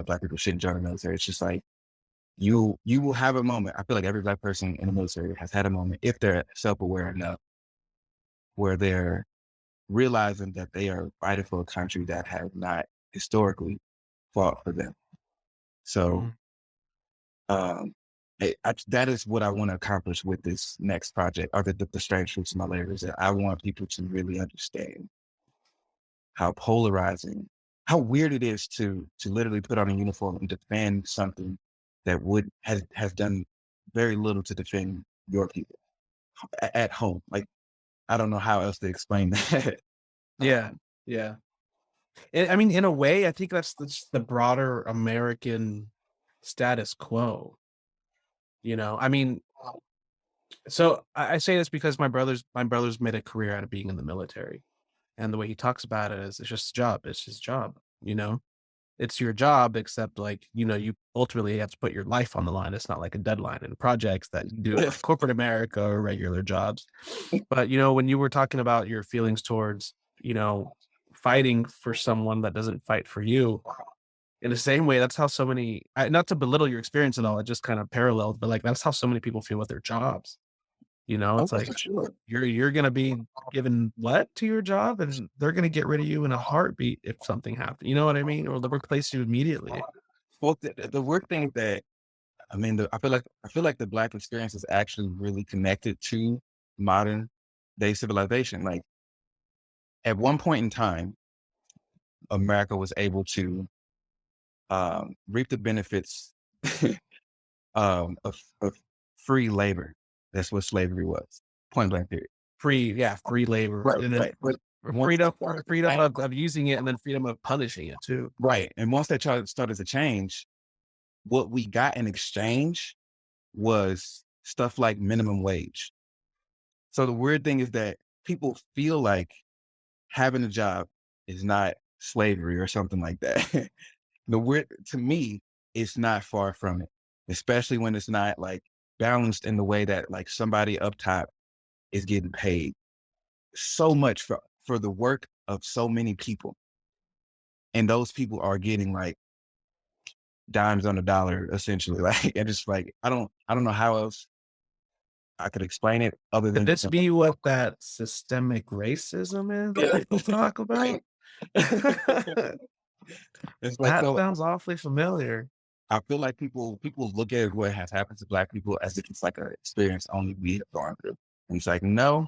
S1: Black people shouldn't join the military. It's just like, you will have a moment. I feel like every Black person in the military has had a moment, if they're self-aware enough, where they're realizing that they are fighting for a country that has not historically fought for them. So that is what I want to accomplish with this next project, or the strange fruits of my labor, is that I want people to really understand how polarizing, how weird it is to literally put on a uniform and defend something that has done very little to defend your people at home. Like, I don't know how else to explain that.
S2: Yeah, yeah. I mean, in a way, I think that's the broader American status quo. I mean, so I say this because my brother's made a career out of being in the military, and the way he talks about it is it's just a job. It's his job. It's your job, except like you ultimately have to put your life on the line. It's not like a deadline in projects that you do in like corporate America or regular jobs. But when you were talking about your feelings towards you know fighting for someone that doesn't fight for you, in the same way, that's how so many, not to belittle your experience at all, it just kind of paralleled, but like that's how so many people feel with their jobs.
S1: Oh,
S2: It's like
S1: for sure.
S2: you're gonna be given what to your job, and they're gonna get rid of you in a heartbeat if something happens. You know what I mean? Or they'll replace you immediately.
S1: Well, the weird thing is that, I mean, I feel like the Black experience is actually really connected to modern day civilization. Like, at one point in time, America was able to reap the benefits of free labor. That's what slavery was. Point blank period.
S2: Free labor,
S1: Right,
S2: and then
S1: right. But once
S2: freedom, freedom of using it, and then freedom of punishing it too.
S1: right, and once that started to change, what we got in exchange was stuff like minimum wage. So the weird thing is that people feel like having a job is not slavery or something like that. To me, it's not far from it, especially when it's not like balanced in the way that like somebody up top is getting paid so much for the work of so many people. And those people are getting like dimes on the dollar, essentially. Like, and just like, I don't know how else I could explain it other
S2: Could
S1: than,
S2: this be what that systemic racism is that people talk about?
S1: right. It's like,
S2: That
S1: so
S2: sounds awfully familiar.
S1: I feel like people look at what has happened to Black people as if it's like an experience only we have gone through. And it's like, no,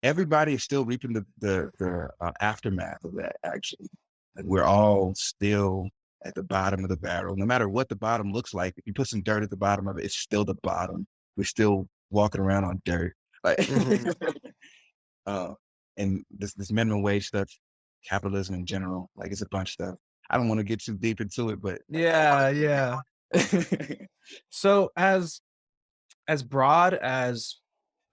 S1: everybody is still reaping the aftermath of that. Actually, like, we're all still at the bottom of the barrel. No matter what the bottom looks like, if you put some dirt at the bottom of it, it's still the bottom. We're still walking around on dirt. Like,
S2: Mhm.
S1: uh, and this minimum wage stuff, capitalism in general, like, it's a bunch of stuff. I don't want to get too deep into it, but
S2: Yeah, yeah. So as broad as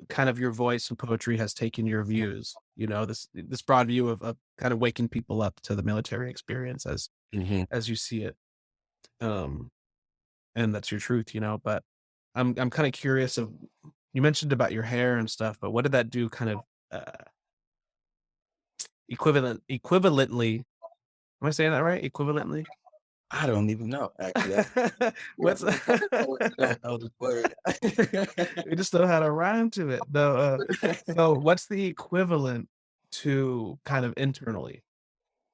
S2: kind of your voice and poetry has taken your views, this broad view of kind of waking people up to the military experience
S1: Mhm.
S2: as you see it, um, and that's your truth, but I'm kind of curious of you mentioned about your hair and stuff, but what did that do kind of equivalently? Am I saying that right? Equivalently?
S1: I don't even know. Actually,
S2: What's
S1: don't know the word.
S2: we just know how to rhyme to it. No, so what's the equivalent to kind of internally?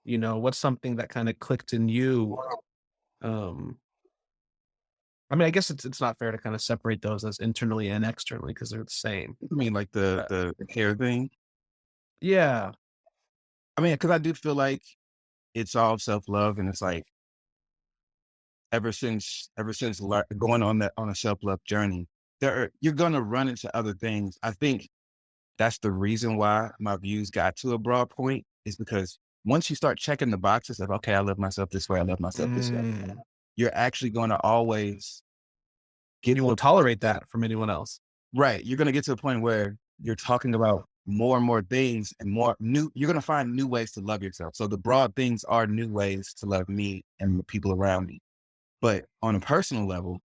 S2: What's something that kind of clicked in you? Um, I mean, I guess it's not fair to kind of separate those as internally and externally because they're the same.
S1: I mean, like
S2: Uh,
S1: the hair thing.
S2: yeah.
S1: I mean, because I do feel like it's all self love, and it's like, ever since going on a self-love journey, you're gonna run into other things. I think that's the reason why my views got to a broad point, is because once you start checking the boxes of, okay, I love myself this way, I love myself this way,
S2: Mm.
S1: you're actually gonna always get
S2: You
S1: to
S2: won't tolerate that from anyone else.
S1: right. You're gonna get to a point where you're talking about more and more things and you're gonna find new ways to love yourself. So the broad things are new ways to love me and the people around me. But on a personal level,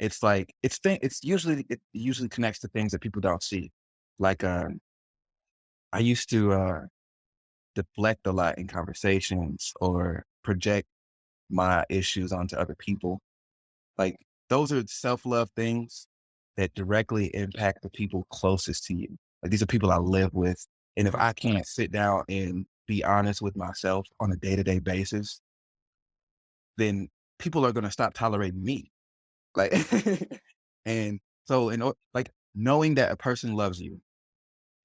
S1: it's like it usually connects to things that people don't see. Like I used to deflect a lot in conversations or project my issues onto other people. Like those are self-love things that directly impact the people closest to you. Like these are people I live with. And if I can't sit down and be honest with myself on a day-to-day basis, then people are going to stop tolerating me. Like, and so like knowing that a person loves you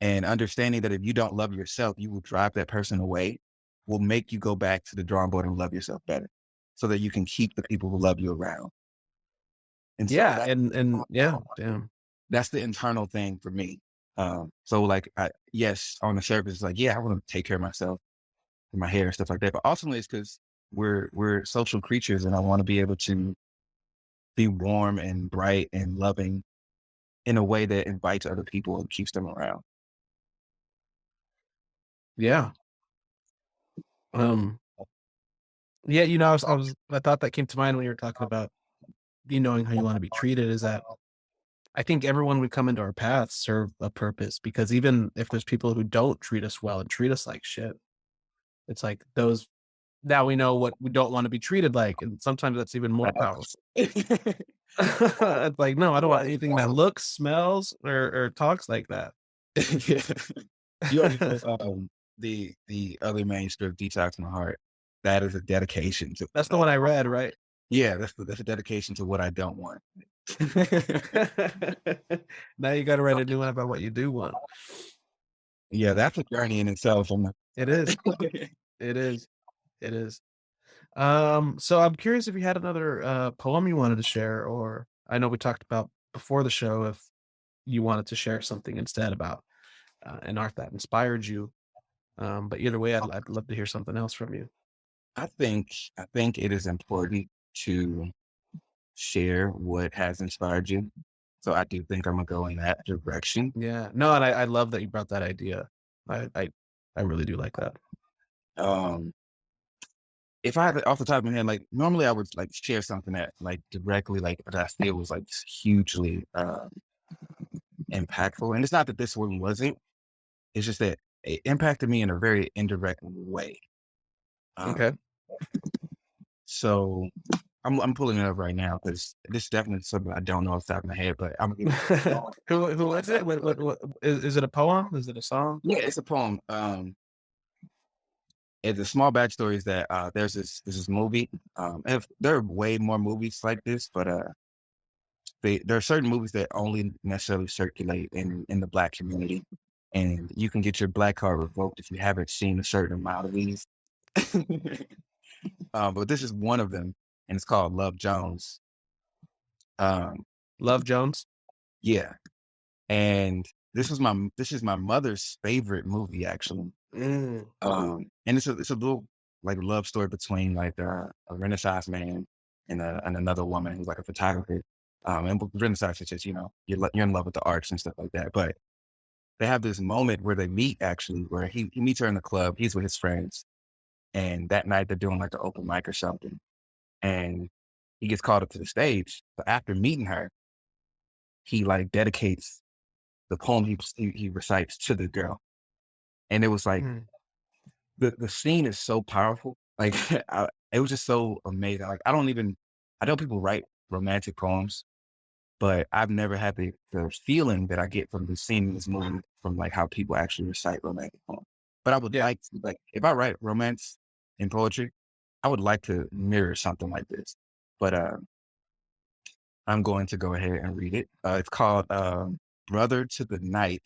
S1: and understanding that if you don't love yourself, you will drive that person away, will make you go back to the drawing board and love yourself better so that you can keep the people who love you around. And so
S2: Yeah, and yeah, damn.
S1: that's the internal thing for me. So like, yes, on the surface, it's like, yeah, I want to take care of myself and my hair and stuff like that. But ultimately it's because we're social creatures and I want to be able to be warm and bright and loving in a way that invites other people and keeps them around.
S2: Yeah. Um, yeah, I thought that came to mind when you were talking about you knowing how you want to be treated, is that I think everyone we come into our paths serve a purpose, because even if there's people who don't treat us well and treat us like shit, it's like those now we know what we don't want to be treated like. And sometimes that's even more powerful. It's like, no, I don't want anything that looks, smells, or talks like that.
S1: Yeah. You already know the other manuscript, Detox My Heart. That is a dedication to
S2: That's the one I read, right?
S1: yeah, that's a dedication to what I don't want.
S2: Now you gotta write a new one about what you do want.
S1: Yeah, that's a journey in itself. I'm like,
S2: It is. It is. It is. So I'm curious if you had another poem you wanted to share, or I know we talked about before the show if you wanted to share something instead about an art that inspired you. But either way, I'd love to hear something else from you.
S1: I think it is important to share what has inspired you. So I do think I'm gonna go in that direction.
S2: Yeah, no, and I love that you brought that idea. I I, I really do like that.
S1: Um, if I had it off the top of my head, like normally I would like share something that like directly like that I feel was like hugely impactful. And it's not that this one wasn't. It's just that it impacted me in a very indirect way. Um,
S2: Okay.
S1: so I'm pulling it up right now because this is definitely something I don't know off the top of my head, but I'm gonna
S2: Who was it? What is it a poem? Is it a song?
S1: yeah, it's a poem. And the small backstory is that there's this movie. If there are way more movies like this, but there are certain movies that only necessarily circulate in the Black community, and you can get your Black card revoked if you haven't seen a certain amount of these. But this is one of them, and it's called Love Jones. Um,
S2: Love Jones.
S1: yeah, and this is my mother's favorite movie actually.
S2: Mm.
S1: And it's a little like love story between like a Renaissance man and another woman who's like a photographer. And with Renaissance, it's just you're in love with the arts and stuff like that. But they have this moment where they meet actually, where he meets her in the club. He's with his friends, and that night they're doing like an open mic or something, and he gets called up to the stage. But after meeting her, he like dedicates the poem he recites to the girl, and it was like
S2: Mm.
S1: the scene is so powerful. Like it was just so amazing. Like I know people write romantic poems, but I've never had the feeling that I get from the scene in this movie from like how people actually recite romantic poems. But I would
S2: Yeah.
S1: like if I write romance in poetry, I would like to mirror something like this. But I'm going to go ahead and read it. It's called Brother to the Night,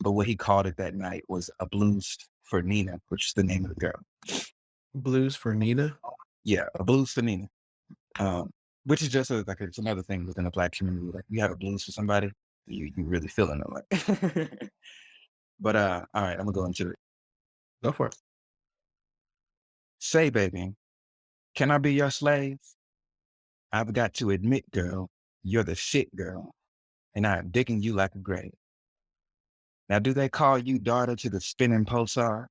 S1: but what he called it that night was A Blues for Nina, which is the name of the girl.
S2: Blues for Nina.
S1: Yeah, A Blues for Nina. Um, which is just like it's another thing within the Black community. Like you have a blues for somebody, you really feeling it. Like, but all right, I'm gonna go into it.
S2: Go for it.
S1: Say, baby, can I be your slave? I've got to admit, girl, you're the shit, girl, and I'm digging you like a grave. Now, do they call you daughter to the spinning pulsar,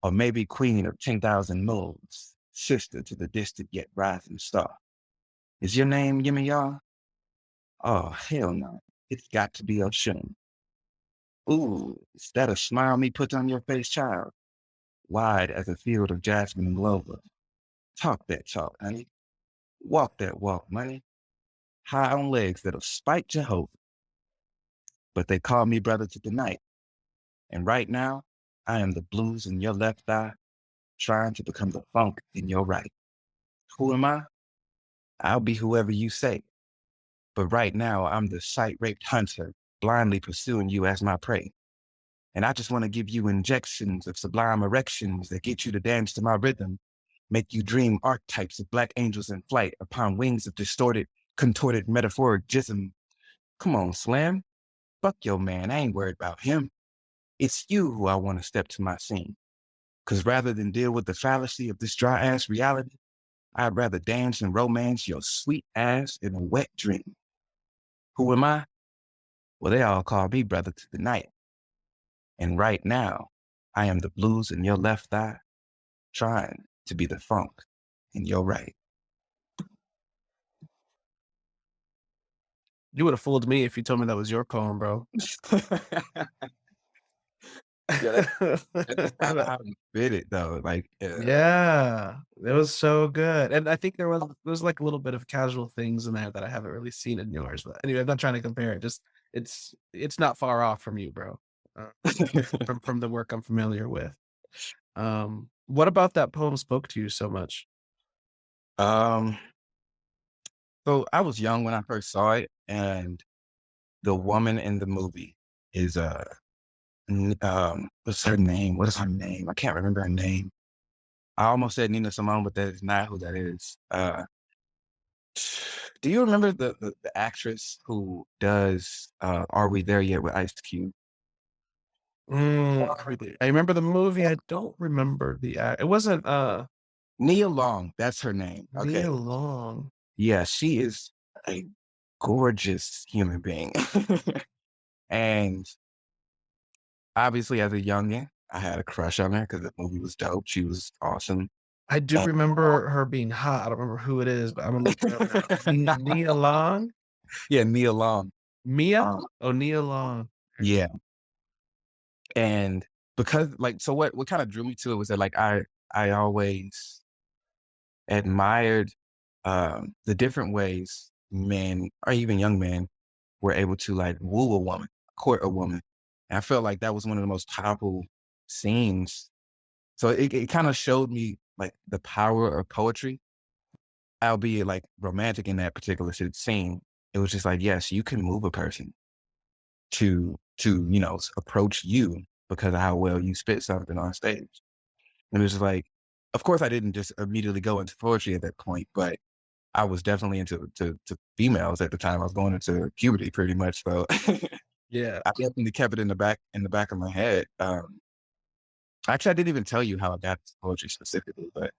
S1: or maybe queen of 10,000 moons, sister to the distant yet rising star? Is your name Yimmy Y'all? Oh, hell no. It's got to be Oshun. Ooh, is that a smile me put on your face, child? Wide as a field of jasmine and clover. Talk that talk, honey. Walk that walk, money. High on legs that'll spite Jehovah. But they call me brother to the night. And right now, I am the blues in your left thigh, trying to become the funk in your right. Who am I? I'll be whoever you say. But right now, I'm the sight-raped hunter, blindly pursuing you as my prey. And I just want to give you injections of sublime erections that get you to dance to my rhythm, make you dream archetypes of black angels in flight upon wings of distorted, contorted metaphoric jism. Come on, Slam. Fuck your man. I ain't worried about him. It's you who I want to step to my scene. Because rather than deal with the fallacy of this dry ass reality, I'd rather dance and romance your sweet ass in a wet dream. Who am I? Well, they all call me brother to the night. And right now, I am the blues in your left thigh, trying to be the funk in your right.
S2: You would have fooled me if you told me that was your poem, bro.
S1: Yeah, that's kind of how you fit it, though. Like,
S2: Yeah, it was so good, and I think there was like a little bit of casual things in there that I haven't really seen in yours. But anyway, I'm not trying to compare it. Just it's not far off from you, bro. Uh, from the work I'm familiar with. What about that poem spoke to you so much?
S1: um, so I was young when I first saw it, and the woman in the movie is what's her name? What is her name? I can't remember her name. I almost said Nina Simone, but that is not who that is. Do you remember the actress who does Are We There Yet with Ice Cube?
S2: I remember the movie. I don't remember the act. It wasn't
S1: Nia Long, that's her name. Okay.
S2: Nia Long.
S1: Yeah, she is a gorgeous human being. And obviously, as a youngin, I had a crush on her because the movie was dope. She was awesome.
S2: I do remember her being hot. I don't remember who it is, but I'm gonna look her up now. Nia Long?
S1: Yeah, Nia Long.
S2: Mia?
S1: Um,
S2: Oh, Nia Long.
S1: yeah. And because like, so what kind of drew me to it was that like I always admired the different ways men or even young men were able to like woo a woman, court a woman. And I felt like that was one of the most powerful scenes. So it kind of showed me like the power of poetry, albeit like romantic in that particular scene. It was just like, yes, you can move a person to approach you because of how well you spit something on stage. And it was just like, of course, I didn't just immediately go into poetry at that point, but I was definitely into to females at the time. I was going into puberty pretty much, so
S2: Yeah.
S1: I definitely kept it in the back of my head. Actually, I didn't even tell you how I got to poetry specifically, but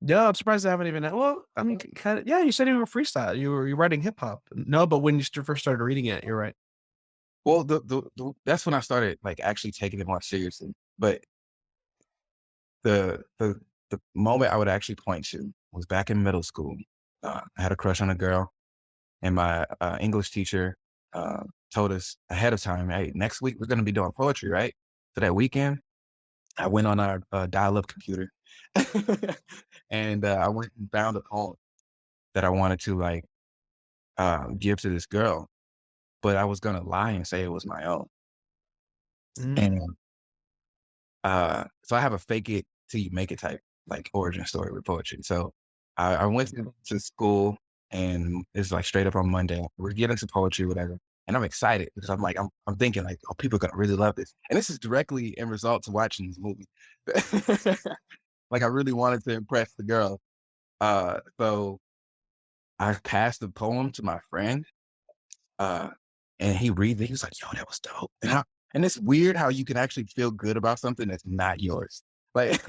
S2: Yeah, I'm surprised I haven't even well, I mean, kind of yeah, you said you were freestyle. You were writing hip hop. No, but when you first started reading it, you're right.
S1: well, that's when I started like actually taking it more seriously. But the the the moment I would actually point to was back in middle school. I had a crush on a girl, and my English teacher told us ahead of time, "Hey, next week we're going to be doing poetry, right?" So that weekend, I went on our dial-up computer, and I went and found a poem that I wanted to like give to this girl, but I was going to lie and say it was my own.
S2: Mm,
S1: And so I have a fake it till you make it type like origin story with poetry. So I went to school and it's like straight up on Monday. We're getting some poetry, whatever. And I'm excited because I'm like, I'm thinking like, oh, people are gonna really love this. And this is directly in result to watching this movie. Like I really wanted to impress the girl. So I passed the poem to my friend, uh, and he reads it. He was like, "Yo, that was dope." And it's weird how you can actually feel good about something that's not yours. Like,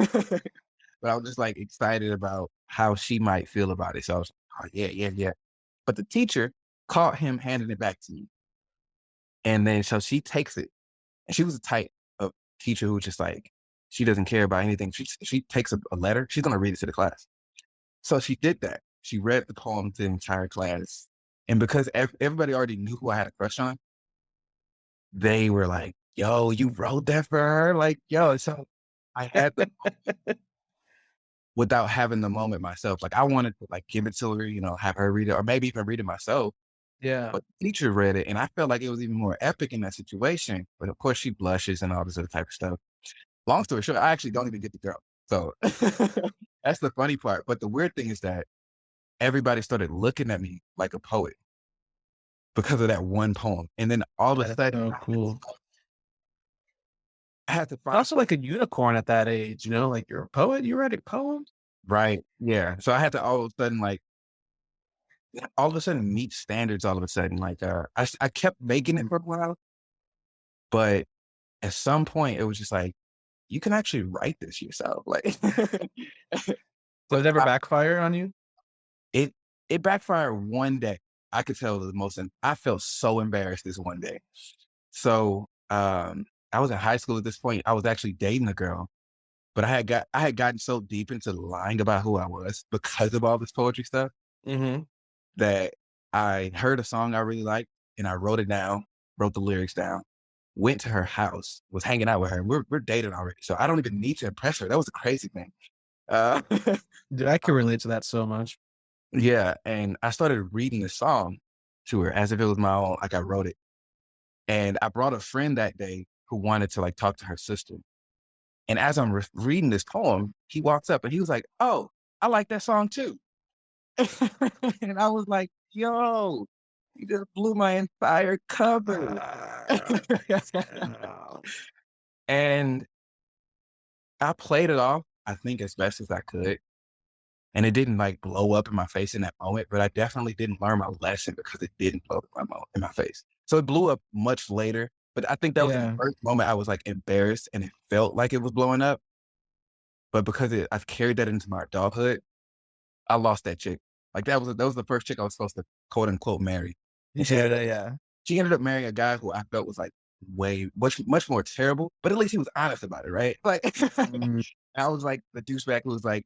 S1: but I was just like excited about how she might feel about it. So I was like, "Oh yeah, yeah, yeah." But the teacher caught him handing it back to me, and then so she takes it, and she was a type of teacher who was just like she doesn't care about anything. She takes a letter. She's gonna read it to the class. So she did that. She read the poem to the entire class. And because everybody already knew who I had a crush on, they were like, yo, you wrote that for her? Like, yo, so I had the without having the moment myself. Like I wanted to like give it to her, have her read it, or maybe even read it myself.
S2: Yeah.
S1: But the teacher read it, and I felt like it was even more epic in that situation. But of course, she blushes and all this other type of stuff. Long story short, I actually don't even get the girl. So that's the funny part. But the weird thing is that everybody started looking at me like a poet because of that one poem. And then all of a
S2: That's
S1: sudden,
S2: so cool.
S1: I had to find
S2: Also like a unicorn at that age, like you're a poet, you writing poems?
S1: right. Yeah. So I had to all of a sudden, like, all of a sudden meet standards all of a sudden. Like, I kept making it for a while, but at some point it was just like, you can actually write this yourself. Like,
S2: So
S1: but
S2: it never backfire on you?
S1: it, it backfired one day. I could tell the most, and I felt so embarrassed this one day. So, I was in high school at this point. I was actually dating a girl. But I had gotten so deep into lying about who I was because of all this poetry stuff
S2: Mhm.
S1: that I heard a song I really liked and I wrote it down, wrote the lyrics down, went to her house, was hanging out with her. We're dating already, so I don't even need to impress her. That was the crazy thing. Uh,
S2: Dude, I can relate to that so much.
S1: yeah, and I started reading the song to her as if it was my own. Like I wrote it, and I brought a friend that day who wanted to like talk to her sister. And as I'm reading this poem, he walks up and he was like, "Oh, I like that song too." And I was like, "Yo, you just blew my entire cover."
S2: Ah, wow.
S1: And I played it off, I think, as best as I could. And it didn't like blow up in my face in that moment, but I definitely didn't learn my lesson because it didn't blow up in my face. So it blew up much later. But I think that was the
S2: Yeah.
S1: first moment I was like embarrassed and it felt like it was blowing up. But because I've carried that into my adulthood, I lost that chick. Like that was the first chick I was supposed to quote unquote marry. And
S2: Yeah.
S1: she ended up marrying a guy who I felt was like way much more terrible, but at least he was honest about it, right? Like
S2: Mm,
S1: I was like the douchebag who was like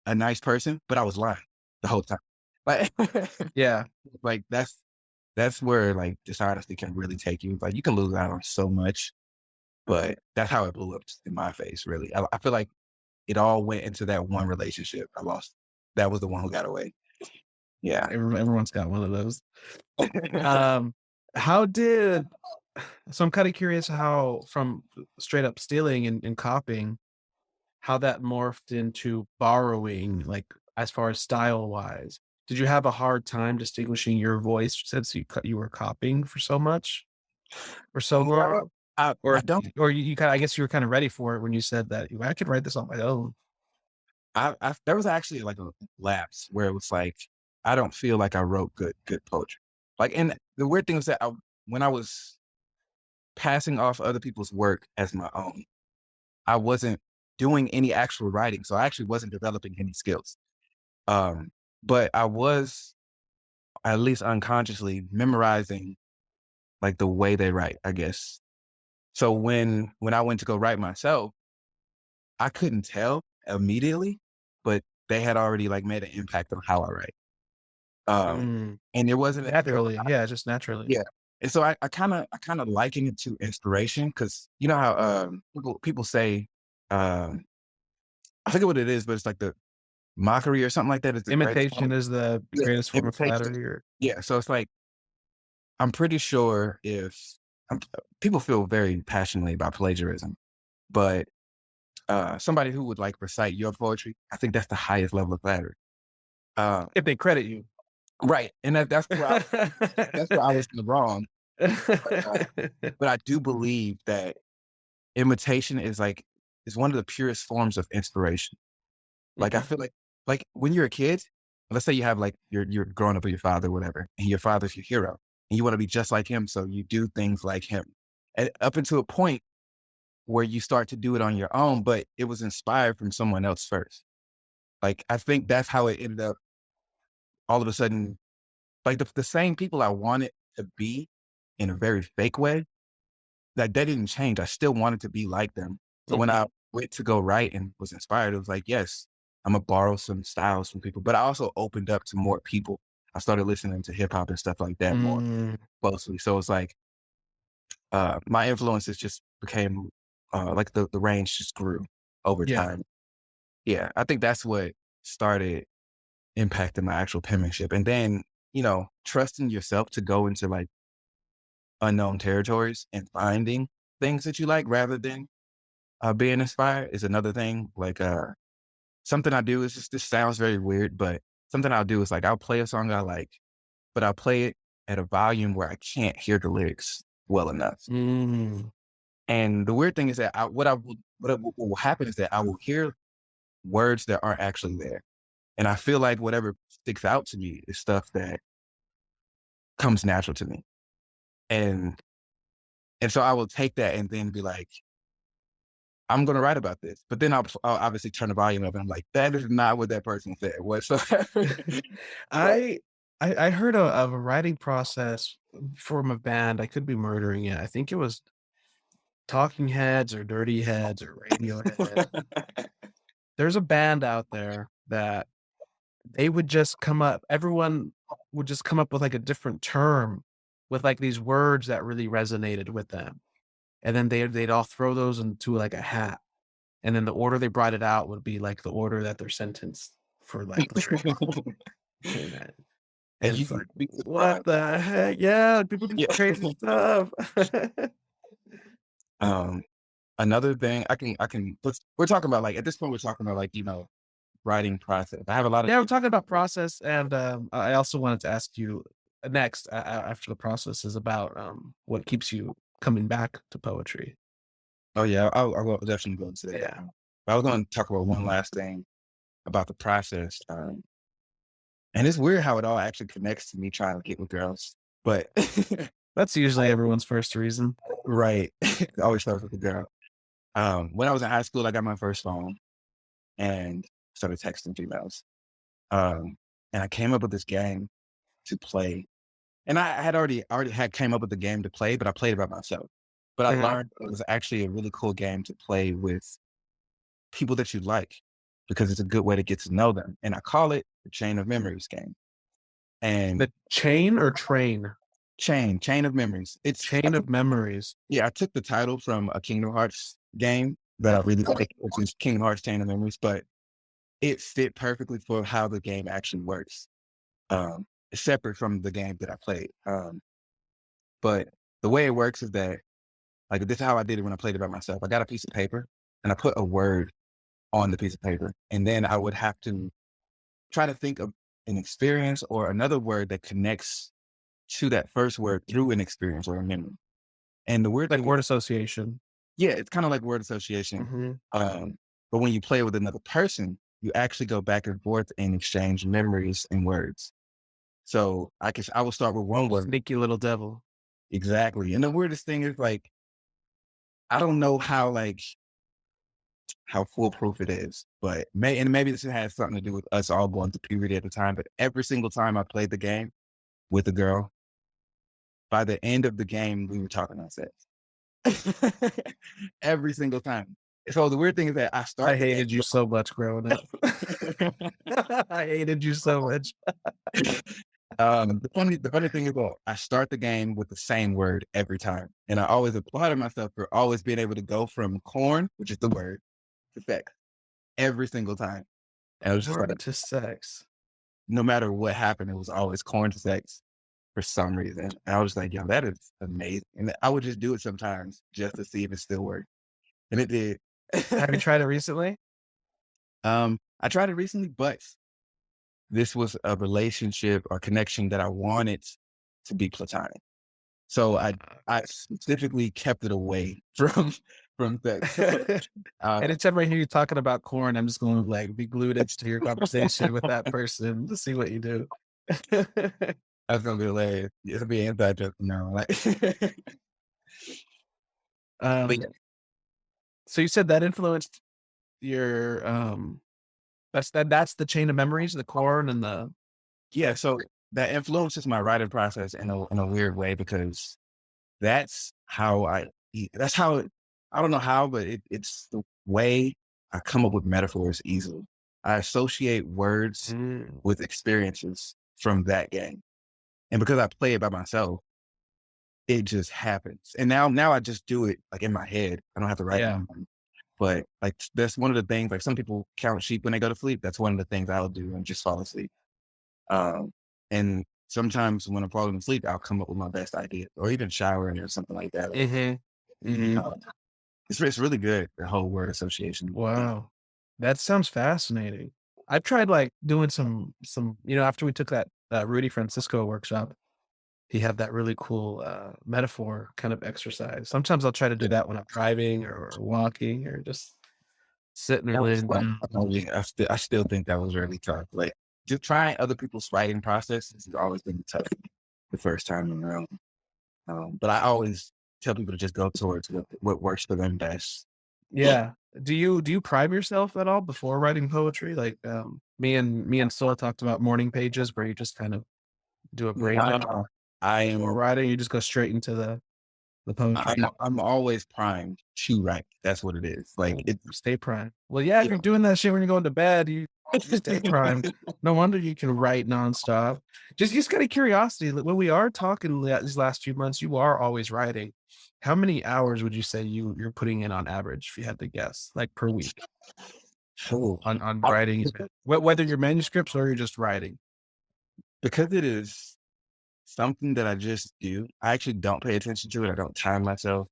S1: a nice person, but I was lying the whole time. Like
S2: yeah.
S1: like that's where like dishonesty can really take you. Like you can lose out on so much, but that's how it blew up in my face, really. I feel like it all went into that one relationship I lost. That was the one who got away. Yeah.
S2: Everyone's got one of those. Um, how did so I'm kinda curious how from straight up stealing and copying, how that morphed into borrowing, like, as far as style-wise. Did you have a hard time distinguishing your voice since you were copying for so much for so long?
S1: No, I don't.
S2: Or you kinda I guess you were kinda ready for it when you said that, "I could write this on my own."
S1: I there was actually like a lapse where it was like I don't feel like I wrote good poetry. Like, and the weird thing was that when I was passing off other people's work as my own, I wasn't doing any actual writing, so I actually wasn't developing any skills. Um, but I was at least unconsciously memorizing like the way they write, I guess. So when I went to go write myself, I couldn't tell immediately, but they had already like made an impact on how I write. Um,
S2: Mm,
S1: and it wasn't until
S2: naturally, yeah, just naturally.
S1: yeah. And so I kind of liken it to inspiration because you know how people say I forget what it is, but it's like the mockery or something like that is the greatest form.
S2: Imitation is the
S1: Yeah,
S2: greatest form of
S1: imitation.
S2: flattery or
S1: Yeah. So it's like I'm pretty sure if um, people feel very passionately about plagiarism, but somebody who would like recite your poetry, I think that's the highest level of flattery. Uh,
S2: if they credit you.
S1: right, and that's where I was in the wrong. But I do believe that imitation is one of the purest forms of inspiration. Like I
S2: Mhm.
S1: feel like when you're a kid, let's say you have like you're growing up with your father, whatever, and your father's your hero, and you want to be just like him, so you do things like him, and up until a point where you start to do it on your own, but it was inspired from someone else first. Like I think that's how it ended up. All of a sudden, like the same people I wanted to be in a very fake way, like that didn't change. I still wanted to be like them. So when
S2: Mhm.
S1: I went to go write and was inspired, it was like, yes, I'm gonna borrow some styles from people, but I also opened up to more people. I started listening to hip hop and stuff like that more
S2: Mm,
S1: closely. So it's like my influences just became like the range just grew over
S2: yeah.
S1: time. Yeah, I think that's what started impacting my actual penmanship. And then, trusting yourself to go into like unknown territories and finding things that you like rather than being inspired is another thing. Like something I do is just, this sounds very weird, but something I'll do is like I'll play a song I like, but I'll play it at a volume where I can't hear the lyrics well enough.
S2: Mm,
S1: And the weird thing is that what will happen is that I will hear words that aren't actually there. And I feel like whatever sticks out to me is stuff that comes natural to me. And so I will take that and then be like, I'm gonna write about this. But then I'll obviously turn the volume up and I'm like, that is not what that person said whatsoever. But
S2: I I heard of a writing process from a band. I could be murdering it. I think it was Talking Heads or Dirty Heads or Radiohead. There's a band out there that they would just come up everyone would just come up with, like, a different term with, like, these words that really resonated with them, and then they'd all throw those into, like, a hat, and then the order they brought it out would be, like, the order that their sentence for, like, lyrics came in,
S1: and
S2: and
S1: you
S2: it's
S1: can
S2: like,
S1: be
S2: "What
S1: surprised.
S2: the heck?" Yeah, people do
S1: Yeah.
S2: crazy stuff.
S1: um Another thing we're talking about like at this point we're talking about like, writing process. I have a lot of
S2: Yeah, we're talking about process, and, I also wanted to ask you, next, after the process is about, what keeps you coming back to poetry.
S1: oh yeah, I will definitely go into that.
S2: Yeah.
S1: But I was gonna talk about one last thing about the process. And it's weird how it all actually connects to me trying to get with girls. But
S2: That's usually
S1: I
S2: everyone's first reason.
S1: right. It always starts with a girl. When I was in high school, I got my first phone and started texting females. Um, and I came up with this game to play. And I had already had came up with the game to play, but I played it by myself. But I
S2: Uh-huh.
S1: learned it was actually a really cool game to play with people that you like because it's a good way to get to know them. And I call it the Chain of Memories game. And
S2: The chain or train?
S1: chain of memories. I
S2: Chain
S1: took
S2: of memories.
S1: Yeah, I took the title from a Kingdom Hearts game that I really like, which is Kingdom Hearts Chain of Memories, but it fit perfectly for how the game actually works. It's separate from the game that I played. But the way it works is that, like, this is how I did it when I played it by myself. I got a piece of paper and I put a word on the piece of paper, and then I would have to try to think of an experience or another word that connects to that first word through an experience or a memory. And the weird
S2: Like
S1: thing,
S2: word association.
S1: yeah, it's kind of like word association.
S2: Mhm.
S1: Um, but when you play with another person, you actually go back and forth and exchange memories and words. So I will start with one word.
S2: Sneaky little devil.
S1: Exactly. And the weirdest thing is like, I don't know how foolproof it is, but maybe this has something to do with us all going through puberty at the time, but every single time I played the game with a girl, by the end of the game, we were talking about sex. Every single time. So the weird thing is that I
S2: I
S1: start the
S2: hated you so much growing up.
S1: game.
S2: I hated you so much.
S1: The funny thing is, well, I start the game with the same word every time, and I always applauded myself for always being able to go from corn, which is the word, to sex every single time. And I was just like,
S2: Word to sex.
S1: no matter what happened, it was always corn to sex for some reason. And I was like, yo, that is amazing. And I would just do it sometimes just to see if it still worked, and it did.
S2: Have you tried it recently?
S1: I tried it recently, but this was a relationship or connection that I wanted to be platonic. So I specifically kept it away from from that.
S2: Anytime I hear you talking about corn, I'm just going to like be glued into your conversation with that person to see what you do.
S1: That's gonna be hilarious. It'll be an inside joke now. Like,
S2: Um,
S1: but
S2: so you said that influenced your that's the chain of memories, the corn and the
S1: yeah, so that influences my writing process in a weird way because that's how I eat. That's how I don't know how, but it's the way I come up with metaphors easily. I associate words
S2: Mm,
S1: with experiences from that game. And because I play it by myself, it just happens. And now I just do it like in my head. I don't have to write
S2: yeah.
S1: anything. But like that's one of the things, like some people count sheep when they go to sleep. That's one of the things I'll do and just fall asleep. Um, and sometimes when I'm falling asleep, I'll come up with my best idea or even showering or something like that.
S2: Mhm. Mhm.
S1: Uh, it's really good, the whole word association thing.
S2: Wow. That sounds fascinating. I've tried like doing after we took that Rudy Francisco workshop, he had that really cool metaphor kind of exercise. Sometimes I'll try to do that when I'm driving or walking or just sitting or
S1: That was
S2: laying
S1: fun.
S2: down.
S1: I still think that was really tough. Like just trying other people's writing processes has always been tough the first time around. But I always tell people to just go towards what works for them best.
S2: Yeah. Do you prime yourself at all before writing poetry? Like me and Soul talked about morning pages where you just kind of do a brain dump
S1: I
S2: before
S1: am
S2: writing, you just go straight into the poetry.
S1: I'm always primed to write. That's what it is. Like it.
S2: Stay primed. Well, yeah, if you're doing that shit when you're going to bed, you stay primed. No wonder you can write nonstop. Just kind of curiosity. Like, when we are talking these last few months, you are always writing. How many hours would you say you're putting in on average, if you had to guess, like per week
S1: Oh,
S2: on writing? Whether you're manuscripts or you're just writing.
S1: because it is something that I just do. I actually don't pay attention to it. I don't time myself.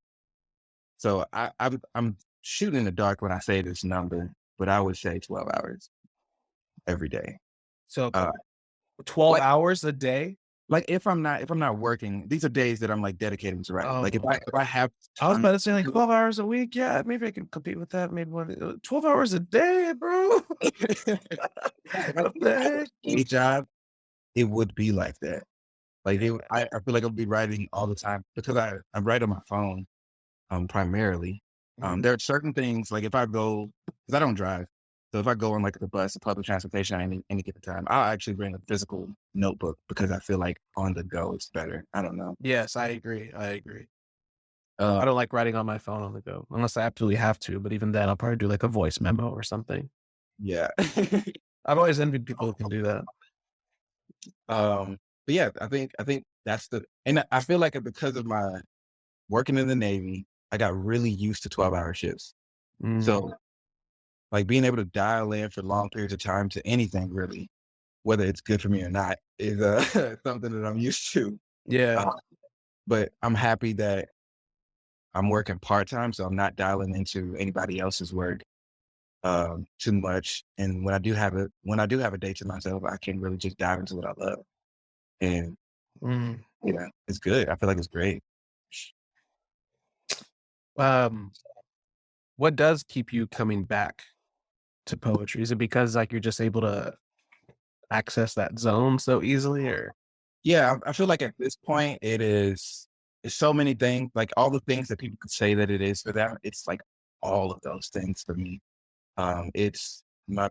S1: So I'm shooting in the dark when I say this number, but I would say 12 hours every day.
S2: So
S1: Uh,
S2: 12
S1: like
S2: hours a day.
S1: if I'm not working, these are days that I'm like dedicated to writing. Like
S2: Oh,
S1: if I have
S2: I was
S1: time
S2: about to say like 12 hours a week. Yeah, maybe I can compete with that. Maybe 12 hours a day, bro. What the heck?
S1: a job, it would be like that. Like I feel like I'll be writing all the time because I write on my phone primarily.
S2: Mhm.
S1: There are certain things like if I go because I don't drive. So if I go on like the bus or public transportation at any given time, I'll actually bring a physical notebook because I feel like on the go it's better. I don't know.
S2: Yes, I agree. I agree.
S1: Uh,
S2: I don't like writing on my phone on the go unless I absolutely have to. But even then, I'll probably do like a voice memo or something.
S1: yeah.
S2: I've always envied people who can do that.
S1: But yeah, I think that's and I feel like because of my working in the Navy, I got really used to 12-hour shifts.
S2: Mm,
S1: So like being able to dial in for long periods of time to anything really, whether it's good for me or not, is something that I'm used to.
S2: yeah.
S1: Uh, but I'm happy that I'm working part time, so I'm not dialing into anybody else's work too much. And when I do have a day to myself, I can really just dive into what I love, and
S2: Mm.
S1: it's good. I feel like it's great.
S2: Um, what does keep you coming back to poetry? Is it because like you're just able to access that zone so easily, or
S1: Yeah, I feel like at this point it's so many things, like all the things that people could say that it is for them. It's like all of those things for me. It's my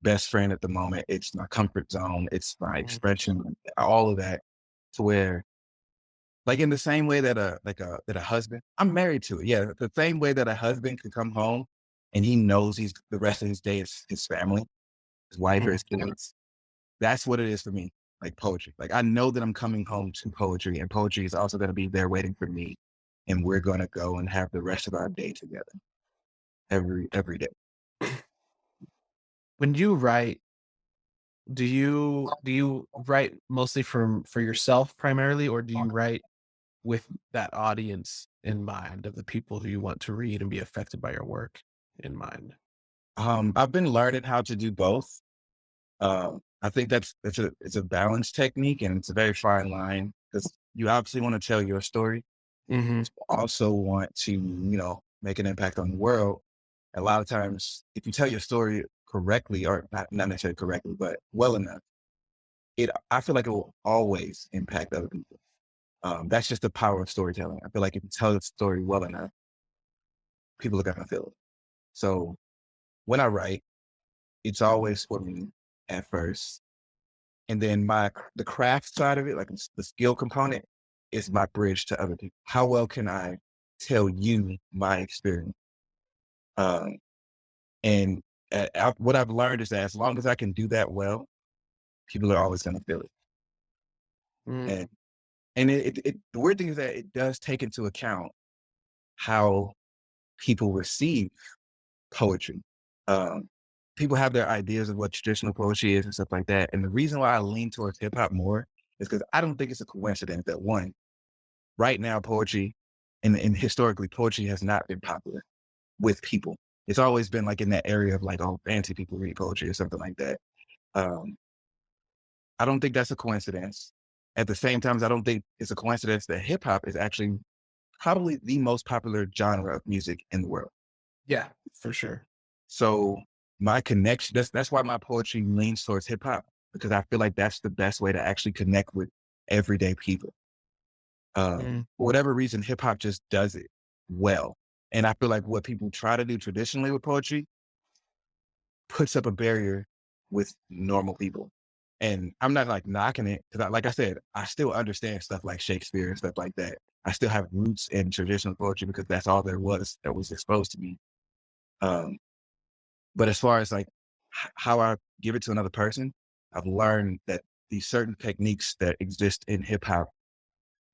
S1: best friend at the moment. It's my comfort zone. It's my
S2: Mhm.
S1: expression, all of that to where like in the same way that a husband, I'm married to it. Yeah. The same way that a husband can come home and he knows the rest of his day is his family, his wife or
S2: Mhm.
S1: his kids. That's what it is for me. Like poetry. Like I know that I'm coming home to poetry and poetry is also going to be there waiting for me. And we're going to go and have the rest of our day together every day.
S2: When you write, do you write mostly for yourself primarily, or do you write with that audience in mind of the people who you want to read and be affected by your work in mind?
S1: I've been learning how to do both. I think it's a balance technique and it's a very fine line because you obviously want to tell your story.
S2: Mhm.
S1: You also want to, make an impact on the world, a lot of times, if you tell your story correctly, or not necessarily correctly, but well enough, I feel like it will always impact other people. That's just the power of storytelling. I feel like if you tell the story well enough, people are gonna feel it. So when I write, it's always for me at first, and then the craft side of it, like the skill component, is my bridge to other people. How well can I tell you my experience? Um, and what I've learned is that as long as I can do that well, people are always going to feel it.
S2: Mm.
S1: And the weird thing is that it does take into account how people receive poetry. Um, People have their ideas of what traditional poetry is and stuff like that. And the reason why I lean towards hip hop more is because I don't think it's a coincidence that one, right now, poetry and historically poetry has not been popular with people. It's always been like in that area of like, oh, fancy people read poetry or something like that. Um, I don't think that's a coincidence. At the same time, I don't think it's a coincidence that hip hop is actually probably the most popular genre of music in the world.
S2: Yeah, for sure.
S1: So my connection, that's why my poetry leans towards hip hop, because I feel like that's the best way to actually connect with everyday people. For whatever reason, hip hop just does it well. And I feel like what people try to do traditionally with poetry puts up a barrier with normal people. And I'm not like knocking it because, like I said, I still understand stuff like Shakespeare and stuff like that. I still have roots in traditional poetry because that's all there was that was exposed to me. Um, but as far as like how I give it to another person, I've learned that these certain techniques that exist in hip hop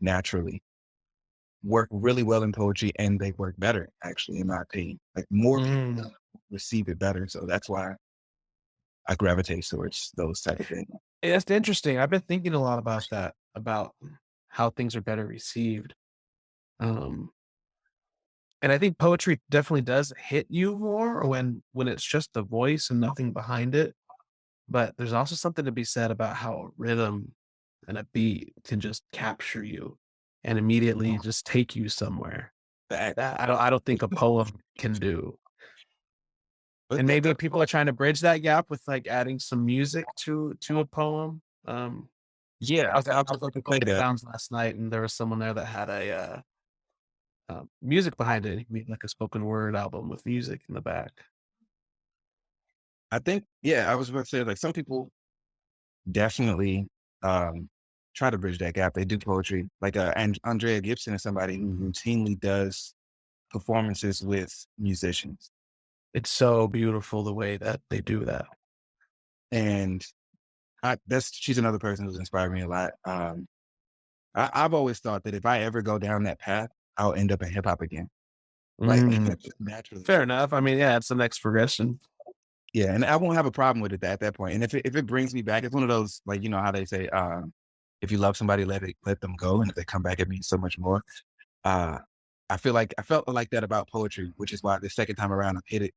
S1: naturally work really well in poetry, and they work better, actually, in my opinion. Like more people receive it better. So that's why I gravitate towards those type of things.
S2: It's interesting. I've been thinking a lot about that, about how things are better received. Um, and I think poetry definitely does hit you more when it's just the voice and nothing behind it. But there's also something to be said about how a rhythm and a beat can just capture you and immediately just take you somewhere
S1: Facts.
S2: that I don't think a poem can do.
S1: But
S2: And maybe people are trying to bridge that gap with like adding some music to a poem.
S1: yeah, I was about to say that.
S2: Sounds last night, and there was someone there that had music behind it. He made like a spoken word album with music in the back.
S1: I think, yeah, I was about to say like some people definitely try to bridge that gap. They do poetry. Like Andrea Gibson is somebody who routinely does performances with musicians.
S2: It's so beautiful the way that they do that.
S1: And she's another person who's inspired me a lot. I've always thought that if I ever go down that path, I'll end up in hip hop again. Like
S2: Mm,
S1: just naturally.
S2: fair enough. I mean, yeah, it's the next progression.
S1: Yeah, and I won't have a problem with it at that point. And if it brings me back, it's one of those, like, you know how they say, if you love somebody, let them go, and if they come back, it means so much more. Uh, I felt like that about poetry, which is why the second time around I hit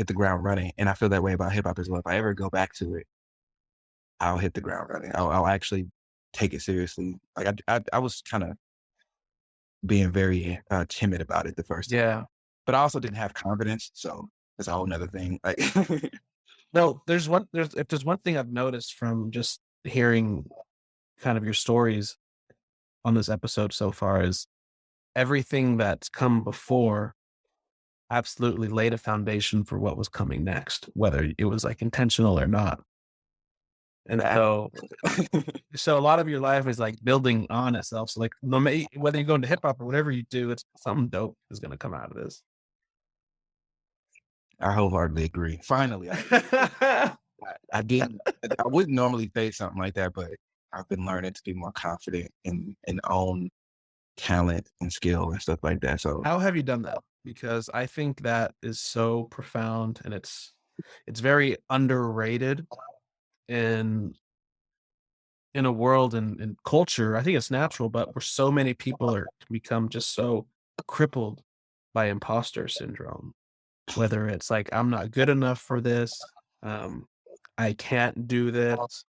S1: the ground running, and I feel that way about hip hop as well. If I ever go back to it, I'll hit the ground running. I'll actually take it seriously. Like I was kind of being very timid about it the first time,
S2: Yeah.
S1: but I also didn't have confidence, so that's a whole nother thing. Like,
S2: No, there's one thing I've noticed from just hearing kind of your stories on this episode so far is everything that's come before absolutely laid a foundation for what was coming next, whether it was like intentional or not. And
S1: that.
S2: so a lot of your life is like building on itself. So like whether you go into hip hop or whatever you do, it's something dope is going to come out of this.
S1: I wholeheartedly agree. Finally, I didn't. I wouldn't normally say something like that, but I've been learning to be more confident in own talent and skill and stuff like that. So
S2: How have you done that? Because I think that is so profound and it's very underrated in in a world and culture. I think it's natural, but where so many people are become just so crippled by imposter syndrome. Whether it's like I'm not good enough for this, um, I can't do this,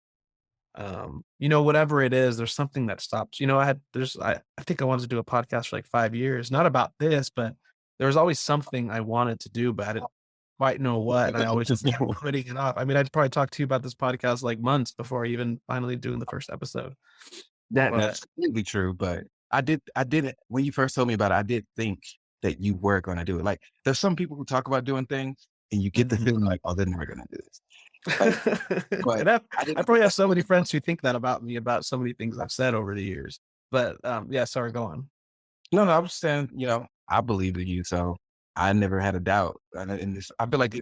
S2: whatever it is, there's something that stops. I think I wanted to do a podcast for like 5 years, not about this, but there was always something I wanted to do, but I didn't quite know what, and I always just kept putting it off. I mean, I'd probably talk to you about this podcast like months before even finally doing the first episode. But
S1: That's completely true, but I did when you first told me about it, I did think that you were gonna do it. Like, there's some people who talk about doing things, and you get the
S2: Mhm.
S1: feeling like, "Oh, they're never gonna do this." Like, but
S2: And
S1: I
S2: I
S1: didn't.
S2: probably have so many friends who think that about me, about so many things I've said over the years. But, yeah, sorry, go on.
S1: No, no, I was saying, I believe in you, so I never had a doubt, and this I feel like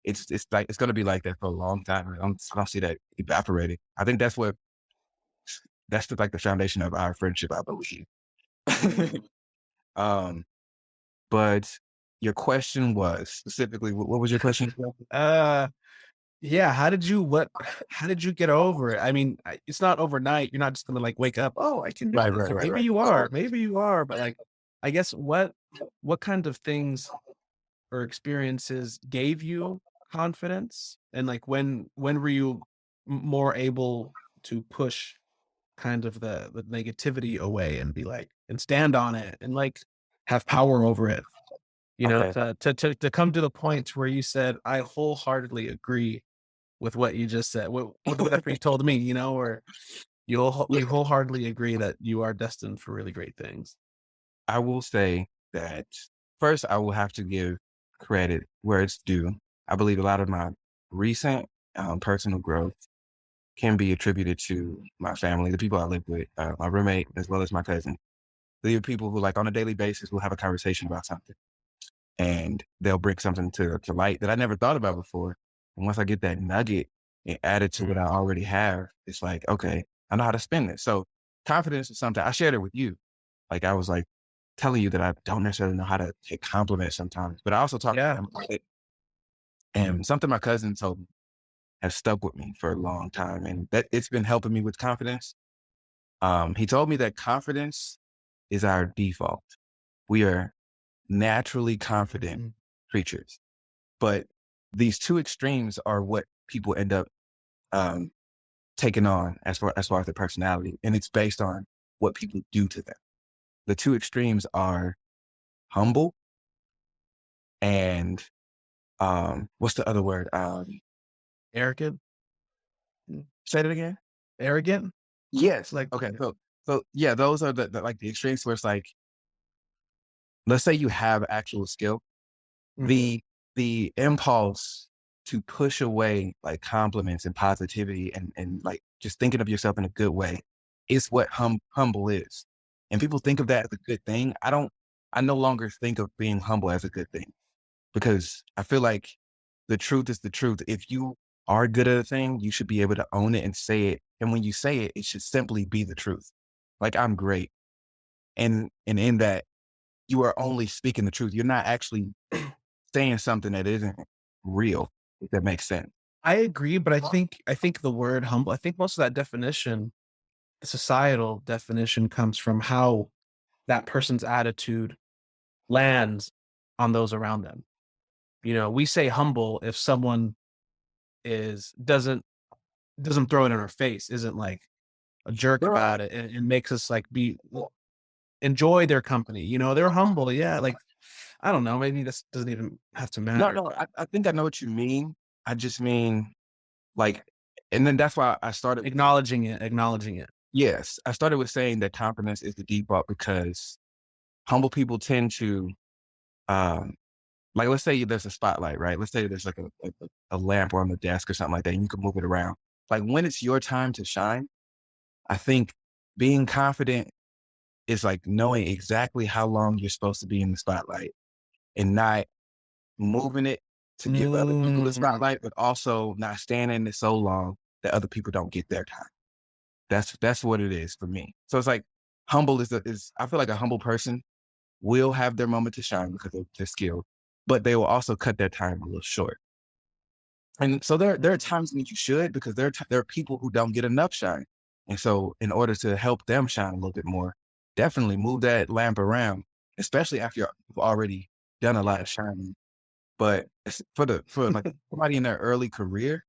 S1: it's like it's gonna be like that for a long time. I don't see that evaporating. I think that's the, like, the foundation of our friendship, I believe. Um, but your question was specifically, what was your question again?
S2: Uh, yeah, how did you get over it? I mean, it's not overnight. You're not just gonna, like, wake up, "Oh, I can do
S1: Right,
S2: this,"
S1: right,
S2: or
S1: right, right.
S2: maybe you are, but, like, I guess what kind of things or experiences gave you confidence? And, like, when were you more able to push kind of the negativity away and be like and stand on it and, like, have power over it,
S1: Okay.
S2: to come to the point where you said, "I wholeheartedly agree with what you just said," with whatever you told me, or
S1: Yeah,
S2: you wholeheartedly agree that you are destined for really great things.
S1: I will say that first, I will have to give credit where it's due. I believe a lot of my recent personal growth can be attributed to my family, the people I live with, my roommate, as well as my cousin. These are people who, like, on a daily basis, will have a conversation about something, and they'll bring something to light that I never thought about before. And once I get that nugget and add it to what I already have, it's like, okay, I know how to spend it. So confidence is something I shared it with you. Like, I was like telling you that I don't necessarily know how to take compliments sometimes, but I also talked to
S2: Yeah.
S1: them about it. And something my cousin told me has stuck with me for a long time, and that it's been helping me with confidence. He told me that confidence is our default. We are naturally confident
S2: Mm.
S1: creatures, but these two extremes are what people end up um, taking on as far as their personality, and it's based on what people do to them. The two extremes are humble and what's the other word?
S2: Arrogant?
S1: Say that again.
S2: Arrogant?
S1: Yes.
S2: Like,
S1: Okay. So yeah, those are the like the extremes where it's like, let's say you have actual skill,
S2: mhm,
S1: the impulse to push away like compliments and positivity and like just thinking of yourself in a good way is what humble is. And people think of that as a good thing. I no longer think of being humble as a good thing because I feel like the truth is the truth. If you are good at a thing, you should be able to own it and say it. And when you say it, it should simply be the truth. Like, I'm great. And in that, you are only speaking the truth. You're not actually saying something that isn't real, if that makes sense.
S2: I agree, but I think the word humble, I think most of that definition, the societal definition comes from how that person's attitude lands on those around them. We say humble if someone is doesn't throw it in our face, isn't like a jerk
S1: There are
S2: about it, and makes us like be enjoy their company. They're humble, yeah. Like, I don't know, maybe this doesn't even have to
S1: no,
S2: matter.
S1: no, I think I know what you mean. I just mean, like, and then that's why I started.
S2: Acknowledging it.
S1: Yes, I started with saying that confidence is the default because humble people tend to, um, like, let's say there's a spotlight, right? Let's say there's like a lamp on the desk or something like that, and you can move it around. Like, when it's your time to shine, I think being confident is like knowing exactly how long you're supposed to be in the spotlight and not moving it to give other people the
S2: Mm.
S1: spotlight, but also not staying in it so long that other people don't get their time. That's what it is for me. So it's like humble is I feel like a humble person will have their moment to shine because of their skill, but they will also cut their time a little short. And so there are times when you should because there are people who don't get enough shine. And so in order to help them shine a little bit more, definitely move that lamp around, especially after you've already done a lot of shining. But for like somebody in their early career,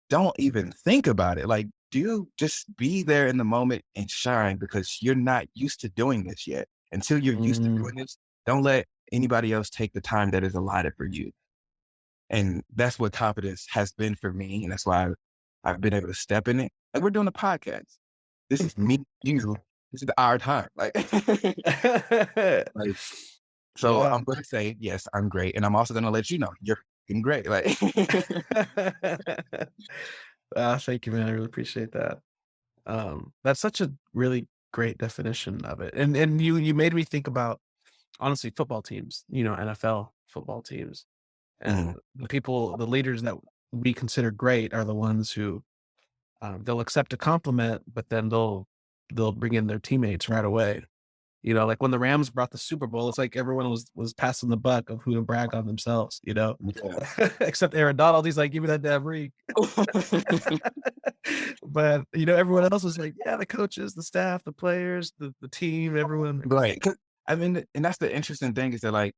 S1: don't even think about it. Like, do just be there in the moment and shine because you're not used to doing this yet. Until you're used to
S2: Mm.
S1: doing this, don't let anybody else take the time that is allotted for you. And that's what confidence has been for me. And that's why I've been able to step in it. Like we're doing a podcast. This is me, you. This is our time. Like, like so
S2: Yeah.
S1: I'm going to say, yes, I'm great. And I'm also going to let you know you're fucking great. Like,
S2: Thank you, man. I really appreciate that. That's such a really great definition of it. And you made me think about honestly football teams, NFL football teams.
S1: mm,
S2: And the leaders that we consider great are the ones who they'll accept a compliment, but then they'll bring in their teammates right away. Like when the Rams brought the Super Bowl, it's like everyone was passing the buck of who to brag on themselves,
S1: yeah.
S2: except Aaron Donald. He's like, give me that damn ring. But everyone else was like, yeah, the coaches, the staff, the players, the team, everyone.
S1: Right. 'Cause, I mean, and that's the interesting thing is that like,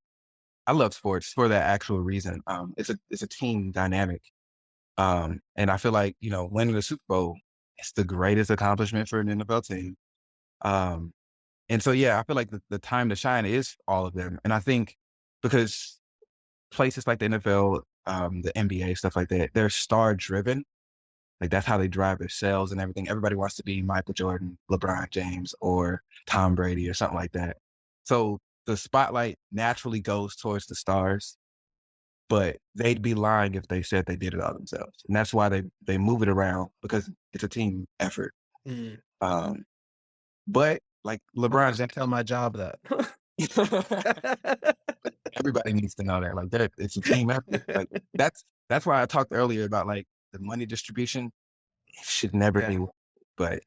S1: I love sports for that actual reason. It's a team dynamic. And I feel like, winning the Super Bowl is the greatest accomplishment for an NFL team. Um, and so, yeah, I feel like the time to shine is all of them. And I think because places like the NFL, the NBA, stuff like that, they're star driven. Like that's how they drive their sales and everything. Everybody wants to be Michael Jordan, LeBron James, or Tom Brady or something like that. So the spotlight naturally goes towards the stars, but they'd be lying if they said they did it all themselves. And that's why they move it around because it's a team effort.
S2: Mm.
S1: Um, but like
S2: LeBron,
S1: LeBron
S2: I tell my job that.
S1: everybody needs to know that. Like that it's a team effort. Like that's why I talked earlier about like the money distribution. It should never
S2: Yeah.
S1: be, but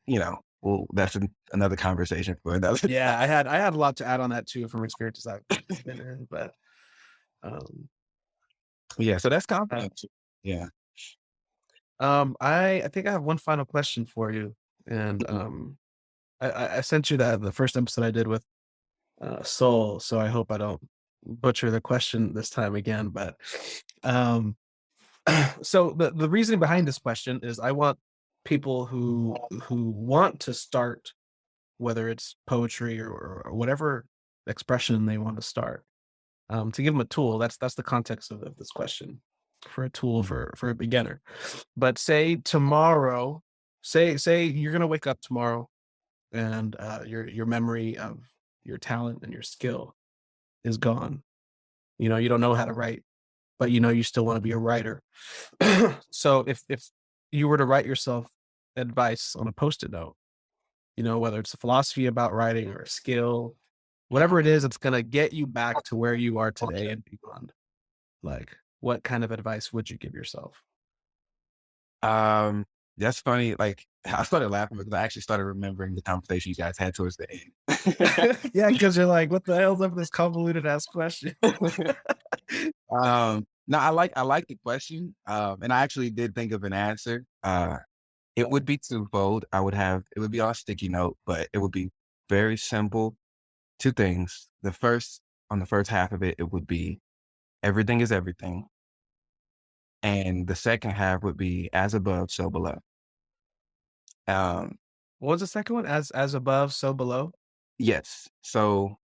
S1: well, that's another conversation for another.
S2: Yeah, I had a lot to add on that too from experiences I've been in, but um,
S1: Yeah, so that's
S2: uh,
S1: confidence. Yeah.
S2: I think I have one final question for you, and
S1: Mhm.
S2: I sent you the first episode I did with Soul, so I hope I don't butcher the question this time again. But um, so the reasoning behind this question is I want people who want to start, whether it's poetry or whatever expression they want to start, to give them a tool. That's the context of this question, for a tool for a beginner. But say tomorrow, say you're gonna wake up tomorrow and your memory of your talent and your skill is gone. You don't know how to write, but you still want to be a writer. So if you were to write yourself advice on a post-it note, whether it's a philosophy about writing or a skill, whatever it is, it's gonna get you back to where you are today and beyond. Like, what kind of advice would you give yourself?
S1: Um, that's funny. Like I started laughing because I actually started remembering the conversation you guys had towards the end.
S2: Yeah, because you're like, what the hell's up with this convoluted ass question?
S1: No, I like the question. And I actually did think of an answer. It would be twofold. It would be on a sticky note, but it would be very simple. Two things. On the first half of it, it would be everything is everything. And the second half would be as above, so below. Um,
S2: What was the second one? As above, so below?
S1: yes. So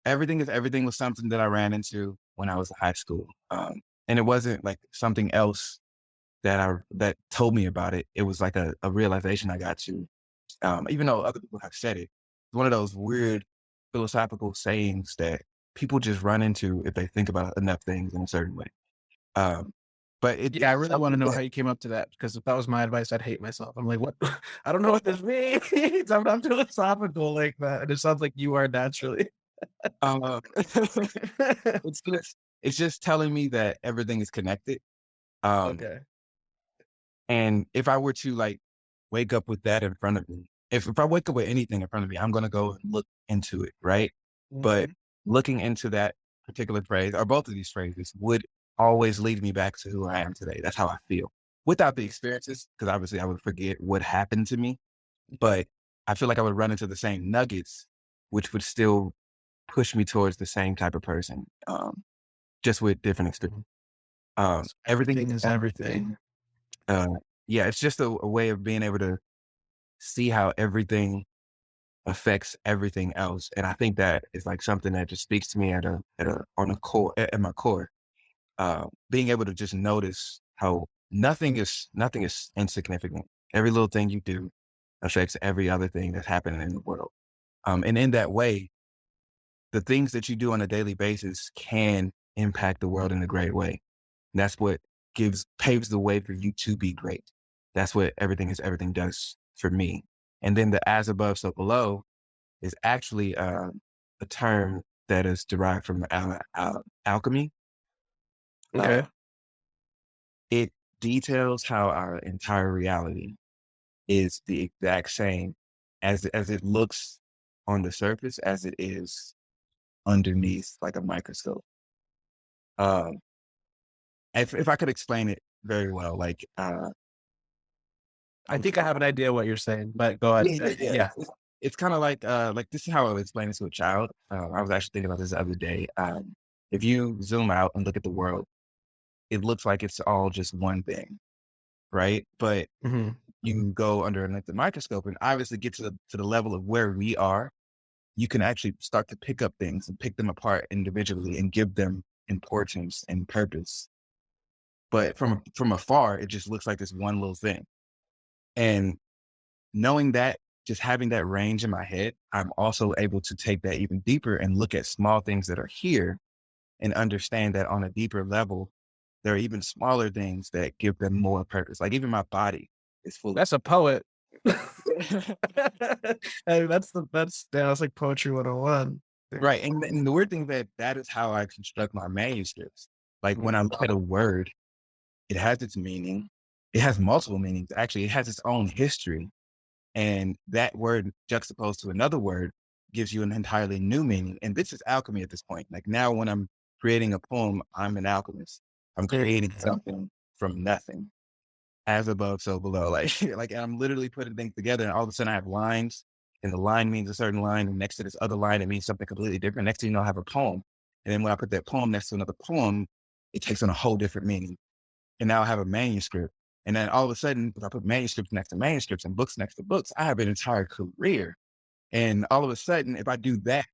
S1: everything is everything was something that I ran into when I was in high school. And it wasn't like something else that told me about it. It was like a realization I got to. Even though other people have said it. It's one of those weird philosophical sayings that people just run into if they think about enough things in a certain way. Um, but
S2: Yeah, I
S1: it's
S2: really want to
S1: something
S2: know how
S1: that
S2: you came up to that, because if that was my advice, I'd hate myself. I'm like, what? I don't know what this means. I'm not philosophical like that. And it sounds like you are naturally.
S1: uh, it's just telling me that everything is connected. Um,
S2: Okay.
S1: and if I were to like wake up with that in front of me, if I wake up with anything in front of me, I'm gonna go and look into it, right? But
S2: Mhm.
S1: looking into that particular phrase or both of these phrases would always lead me back to who I am today. That's how I feel. Without the experiences, because obviously I would forget what happened to me, but I feel like I would run into the same nuggets, which would still push me towards the same type of person, just with different experience.
S2: So
S1: Everything is
S2: everything is everything.
S1: everything. Uh, yeah, it's just a way of being able to see how everything affects everything else. And I think that is like something that just speaks to me on a core, at my core. Being able to just notice how nothing is insignificant. Every little thing you do affects every other thing that's happening in the world. And in that way, the things that you do on a daily basis can impact the world in a great way. And that's what paves the way for you to be great. That's what everything does for me. And then the as above, so below is actually a term that is derived from alchemy. Uh,
S2: Okay.
S1: it details how our entire reality is the exact same as it looks on the surface as it is underneath like a microscope. Um, if I could explain it very well, like
S2: I think I have an idea what you're saying, but go ahead.
S1: yeah,
S2: Yeah.
S1: it's kind of like this is how I would explain it to a child. I was actually thinking about this the other day. If you zoom out and look at the world, it looks like it's all just one thing, right? But
S2: Mhm.
S1: you can go underneath the microscope and obviously get to the level of where we are. You can actually start to pick up things and pick them apart individually and give them importance and purpose. But from afar, it just looks like this one little thing. And knowing that, just having that range in my head, I'm also able to take that even deeper and look at small things that are here and understand that on a deeper level, there are even smaller things that give them more purpose. Like even my body is full
S2: That's a poet.
S1: of
S2: Hey, that's like poetry 101.
S1: right. And the weird thing that is how I construct my manuscripts. Like when I look at a word, it has its meaning. It has multiple meanings. Actually, it has its own history. And that word juxtaposed to another word gives you an entirely new meaning. And this is alchemy at this point. Like now when I'm creating a poem, I'm an alchemist. I'm creating something from nothing. As above, so below. Like, like I'm literally putting things together and all of a sudden I have lines and the line means a certain line. And next to this other line, it means something completely different. Next thing you know, I have a poem. And then when I put that poem next to another poem, it takes on a whole different meaning. And now I have a manuscript. And then all of a sudden, if I put manuscripts next to manuscripts and books next to books, I have an entire career. And all of a sudden, if I do that,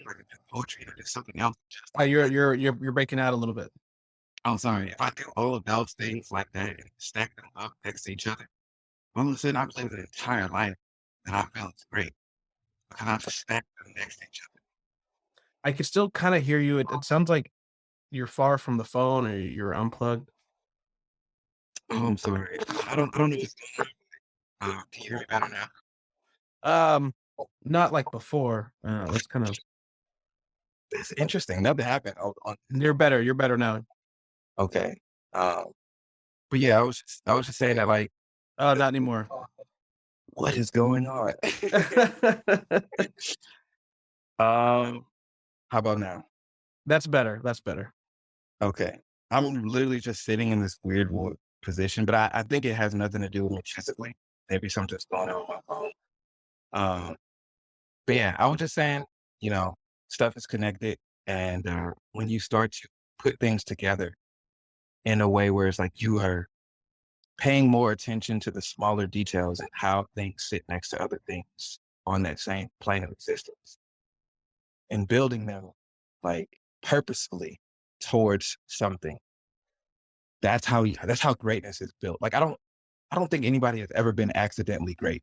S1: like poetry or just something else, just like that.
S2: You're breaking out a little bit.
S1: I'm sorry, if I do all of those things like that and stack them up next to each other, all of a sudden I live an entire life that I felt great because I just stacked them next to each other.
S2: I can still kinda hear you. It sounds like you're far from the phone or you're unplugged.
S1: Oh, I'm sorry. I don't know what's going on. Can you hear me better now?
S2: Um, Not like before. That's kind of
S1: That's interesting. Nothing happened
S2: you're better now.
S1: okay. Um, but yeah, I was just saying that like,
S2: Oh, not anymore.
S1: what is going on? um, how about now?
S2: That's better, that's better.
S1: Okay. I'm literally just sitting in this weird position, but I think it has nothing to do with me physically. Maybe something's going on with my phone. Um, but yeah, I was just saying, you know, stuff is connected. And when you start to put things together in a way where it's like you are paying more attention to the smaller details and how things sit next to other things on that same plane of existence and building them like purposefully towards something. That's how greatness is built. Like I don't think anybody has ever been accidentally great.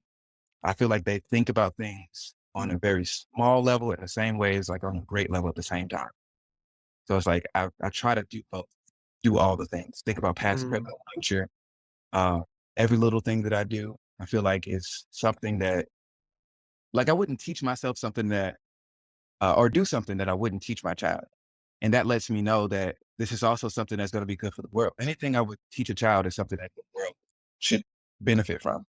S1: I feel like they think about things on a very small level in the same way as like on a great level at the same time. So it's like I try to do both, do all the things, think about past, present,
S2: Mm.
S1: future. Uh, every little thing that I do, I feel like is something that like I wouldn't teach myself something that or do something that I wouldn't teach my child. And that lets me know that this is also something that's going to be good for the world. Anything I would teach a child is something that the world should benefit from.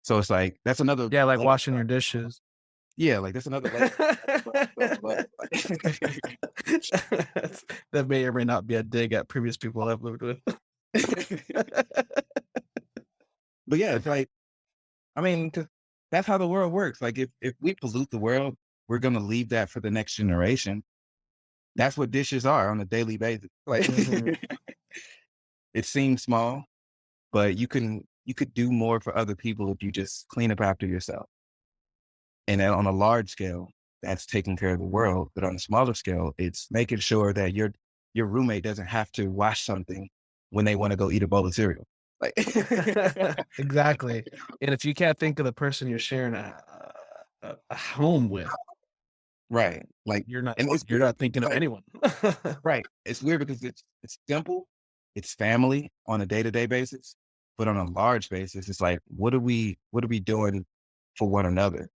S1: So it's like, that's another,
S2: Yeah, like washing your dishes.
S1: yeah, like that's another layer. But
S2: That may or may not be a dig at previous people I've lived with.
S1: but yeah, it's like, I mean, 'cause that's how the world works. Like if we pollute the world, we're going to leave that for the next generation. That's what dishes are on a daily basis. Like
S2: Mhm.
S1: it seems small, but you could do more for other people if you just clean up after yourself. And then on a large scale, that's taking care of the world. But on a smaller scale, it's making sure that your roommate doesn't have to wash something when they want to go eat a bowl of cereal. Like
S2: Exactly. And if you can't think of the person you're sharing a home with,
S1: right. Like
S2: you're not
S1: and it's
S2: you're
S1: weird
S2: not thinking of
S1: like
S2: anyone.
S1: right. It's weird because it's simple, it's family on a day-to-day basis, but on a large basis, it's like, what are we doing for one another?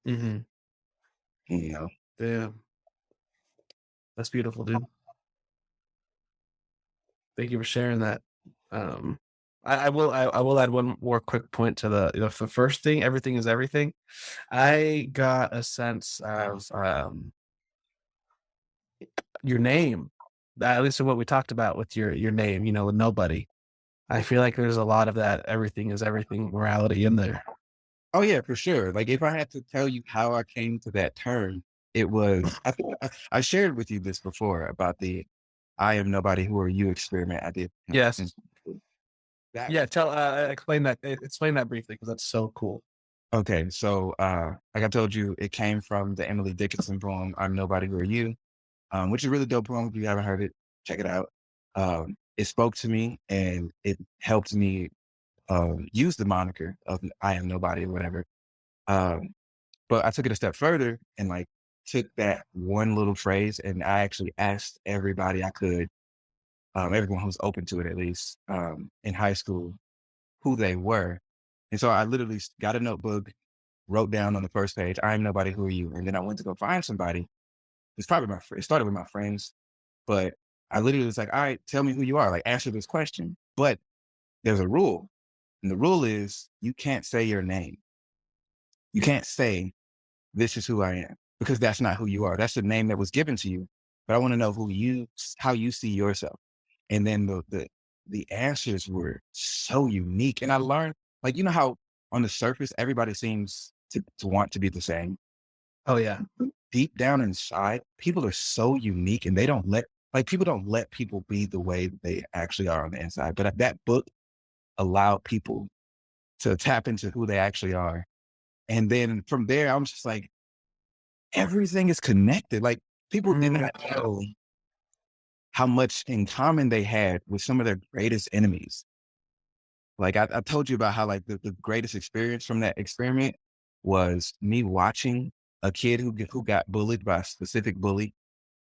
S2: Mhm.
S1: You know?
S2: Damn. That's beautiful, dude. Thank you for sharing that. Um, I will add one more quick point to the first thing, everything is everything. I got a sense of, your name, at least in what we talked about with your name, with nobody. I feel like there's a lot of that everything is everything morality in there.
S1: Oh yeah, for sure. Like if I had to tell you how I came to that term, it was I think I shared with you this before about the "I am nobody, who are you" experiment I did.
S2: Yes.
S1: That
S2: Yeah, explain that briefly because that's so cool.
S1: okay, so like I told you, it came from the Emily Dickinson poem "I'm Nobody, Who Are You," which is a really dope poem. If you haven't heard it, check it out. It spoke to me and it helped me use the moniker of "I am nobody" or whatever. Um, But I took it a step further and like took that one little phrase and I actually asked everybody I could, everyone who was open to it at least, in high school, who they were. And so I literally got a notebook, wrote down on the first page, "I'm nobody, who are you?" And then I went to go find somebody. It's probably it started with my friends, but I literally was like, "All right, tell me who you are. Like answer this question." But there's a rule. And the rule is you can't say your name. You can't say, "This is who I am," because that's not who you are. That's the name that was given to you. But I want to know how you see yourself. And then the answers were so unique. And I learned, like, you know how on the surface, everybody seems to want to be the same.
S2: Oh, yeah.
S1: Deep down inside, people are so unique and they don't let, like, people don't let people be the way they actually are on the inside. But that book allowed people to tap into who they actually are. And then from there, I'm just like, everything is connected. Like people did
S2: Mm,
S1: not know how much in common they had with some of their greatest enemies. Like I told you about how like the greatest experience from that experiment was me watching a kid who got bullied by a specific bully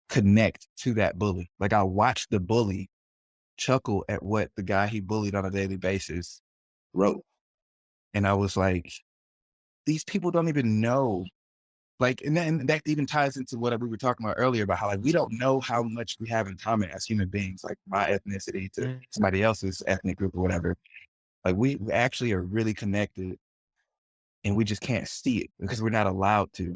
S1: connect to that bully. Like I watched the bully chuckle at what the guy he bullied on a daily basis wrote. And I was like, these people don't even know. Like, and that even ties into what we were talking about earlier about how like we don't know how much we have in common as human beings, like my ethnicity to
S2: mm.
S1: somebody else's ethnic group or whatever. Like we actually are really connected and we just can't see it because we're not allowed to.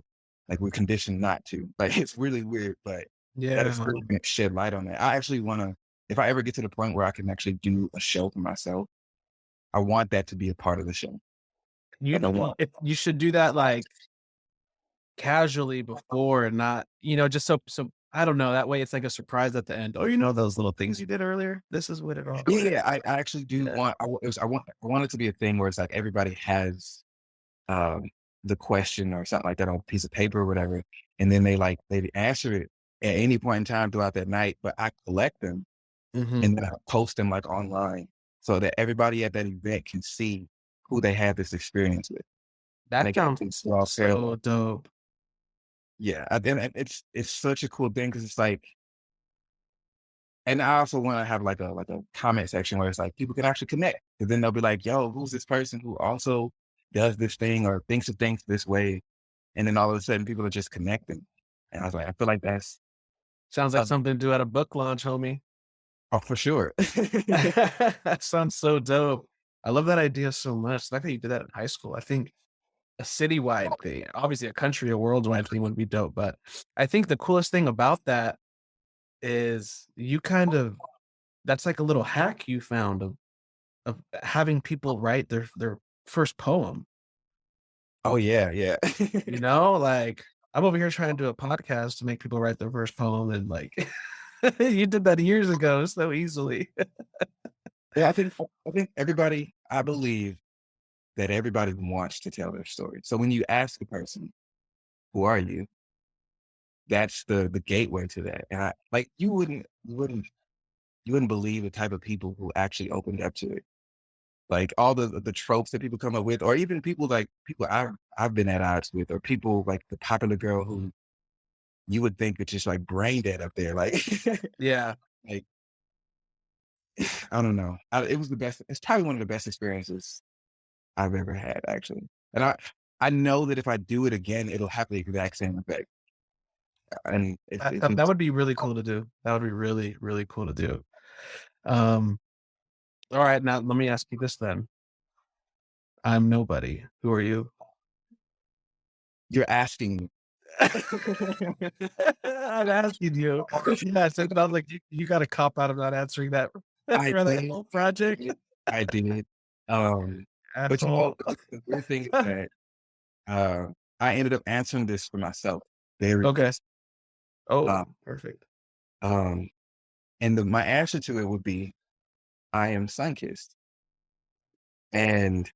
S1: Like we're conditioned not to. Like it's really weird, but that
S2: Yeah.
S1: experiment shed light on that. I actually wanna, if I ever get to the point where I can actually do a show for myself, I want that to be a part of the show. Like I want
S2: You should do that, like, casually before and not, just so I don't know, that way it's like a surprise at the end. "Oh, those little things you did earlier? This is what it all."
S1: yeah, I actually do
S2: Yeah.
S1: want I want it to be a thing where it's like everybody has um, the question or something like that on a piece of paper or whatever, and then they answer it at any point in time throughout that night. But I collect them
S2: Mhm.
S1: and then I post them like online so that everybody at that event can see who they had this experience with, and
S2: That
S1: they can
S2: sounds
S1: actually draw
S2: so
S1: parallels.
S2: dope.
S1: Yeah, and it's such a cool thing because it's like, and I also want to have like a comment section where it's like people can actually connect. Because then they'll be like, "Yo, who's this person who also does this thing or thinks of things this way?" And then all of a sudden, people are just connecting. And I was like, I feel like that's
S2: Sounds like
S1: uh,
S2: something to do at a book launch, homie.
S1: oh, for sure.
S2: That sounds so dope. I love that idea so much. The fact that you did that in high school, I think a citywide thing, obviously a country or worldwide thing would be dope, but I think the coolest thing about that is you kind of that's like a little hack you found of having people write their first poem,
S1: Oh yeah, yeah,
S2: like, I'm over here trying to do a podcast to make people write their first poem and, like, you did that years ago so easily.
S1: yeah. I think everybody. I believe that everybody wants to tell their story. So when you ask a person, who are you? That's the gateway to that. And I like you wouldn't believe the type of people who actually opened up to it. Like all the tropes that people come up with, or even people I've been at odds with, or people like the popular girl who you would think it's just like brain dead up there. Like,
S2: Yeah.
S1: like I don't know. It was the best. It's probably one of the best experiences I've ever had, actually. And I know that if I do it again, it'll have the exact same effect. And
S2: That would be really cool to do. That would be really, really cool to do. Um, all right, now let me ask you this then. I'm nobody. Who are you?
S1: you're asking.
S2: I'm asking you. Yeah, so I was like, you got a cop out of not answering that
S1: I
S2: for that
S1: did.
S2: whole project.
S1: I did. Um, but
S2: Asshole.
S1: the weird thing is that uh, I ended up answering this for myself very
S2: Okay.
S1: recently.
S2: Oh,
S1: Um,
S2: perfect.
S1: um, and my answer to it would be, I am sun-kissed. And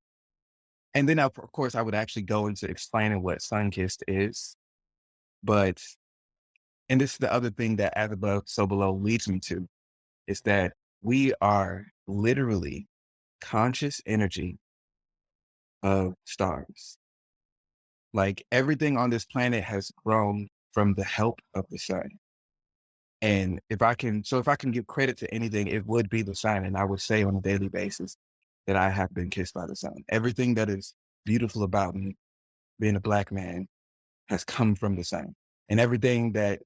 S1: then of course I would actually go into explaining what sun-kissed is. But and this is the other thing that as above, so below leads me to, is that we are literally conscious energy of stars. Like everything on this planet has grown from the help of the sun. And if I can give credit to anything, it would be the sun. And I would say on a daily basis that I have been kissed by the sun. Everything that is beautiful about me, being a Black man, has come from the sun. And everything that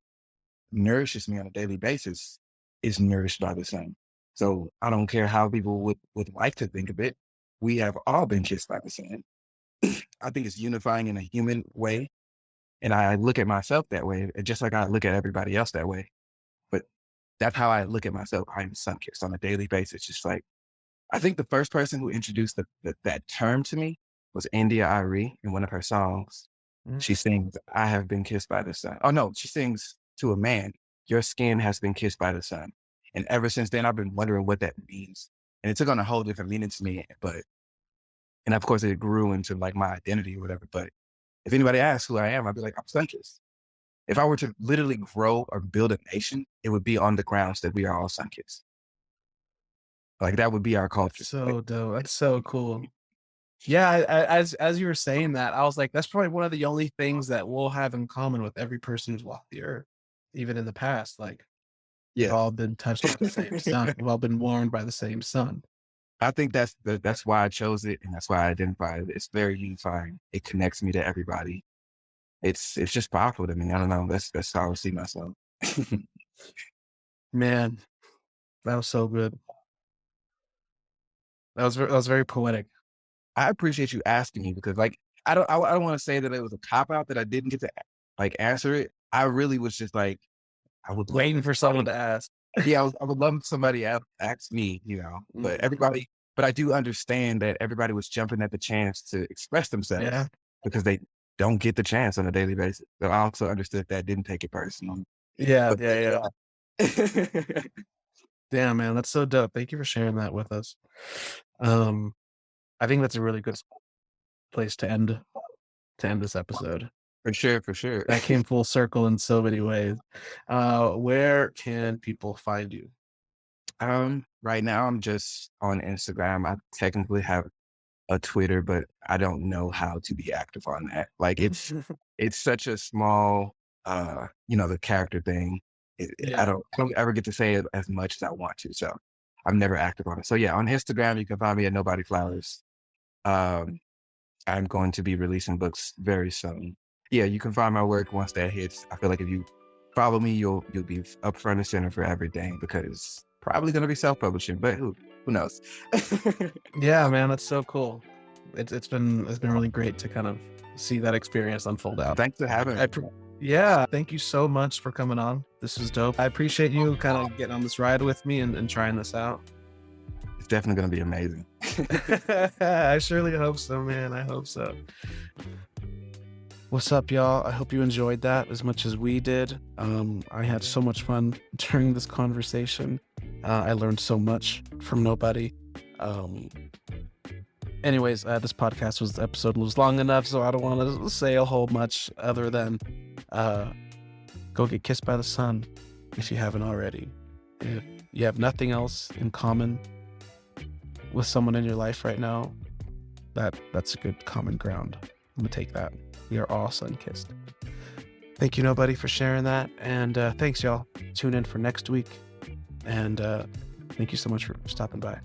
S1: nourishes me on a daily basis is nourished by the sun. So I don't care how people would like to think of it. We have all been kissed by the sun. I think it's unifying in a human way. And I look at myself that way, just like I look at everybody else that way. But that's how I look at myself. I'm sun-kissed on a daily basis. Just like, I think the first person who introduced that term to me was India Arie in one of her songs.
S2: Mm.
S1: She sings, I have been kissed by the sun. Oh no, she sings to a man, your skin has been kissed by the sun. And ever since then, I've been wondering what that means. And it took on a whole different meaning to me, and of course it grew into like my identity or whatever. But if anybody asks who I am, I'd be like, I'm sun-kissed. If I were to literally grow or build a nation, it would be on the grounds that we are all sun-kissed. Like that would be our culture.
S2: So dope. That's so cool. Yeah, as you were saying that, I was like, that's probably one of the only things that we'll have in common with every person who's walked the earth, even in the past. Like we've
S1: Yeah.
S2: all been touched by the same sun. We've all been warmed by the same sun.
S1: I think that's why I chose it, and that's why I identified it. It's very unifying. It connects me to everybody. It's just powerful to me. I don't know. That's how I see myself.
S2: Man, that was so good. That was very poetic.
S1: I appreciate you asking me because like I don't want to say that it was a cop out that I didn't get to like answer it. I really was just like I would
S2: Waiting for someone to ask.
S1: yeah, I would love if somebody else asked me, but I do understand that everybody was jumping at the chance to express themselves
S2: Yeah.
S1: because they don't get the chance on a daily basis. So I also understood that, didn't take it personal.
S2: Yeah,
S1: But
S2: yeah. Damn, man, that's so dope. Thank you for sharing that with us. I think that's a really good place to end this episode.
S1: for sure.
S2: That came full circle in so many ways. Where can people find you?
S1: Right now I'm just on Instagram. I technically have a Twitter, but I don't know how to be active on that. Like it's such a small, the character thing.
S2: Yeah.
S1: I don't ever get to say it as much as I want to. So I'm never active on it. So yeah, on Instagram, you can find me at Nobody Flowers. I'm going to be releasing books very soon. Yeah, you can find my work once that hits. I feel like if you follow me, you'll be up front and center for everything because probably going to be self-publishing, but who knows?
S2: Yeah, man, that's so cool. It's been really great to kind of see that experience unfold out.
S1: Thanks for having me.
S2: Yeah, thank you so much for coming on. This was dope. I appreciate you kind of getting on this ride with me and trying this out.
S1: It's definitely going to be amazing.
S2: I surely hope so, man. I hope so. What's up, y'all? I hope you enjoyed that as much as we did. I had so much fun during this conversation. I learned so much from Nobody. Anyways, this episode was long enough, so I don't want to say a whole much other than go get kissed by the sun if you haven't already. If you have nothing else in common with someone in your life right now, that's a good common ground. I'm gonna take that. We are all sun-kissed. Thank you, nobody, for sharing that, and thanks, y'all. Tune in for next week, and thank you so much for stopping by.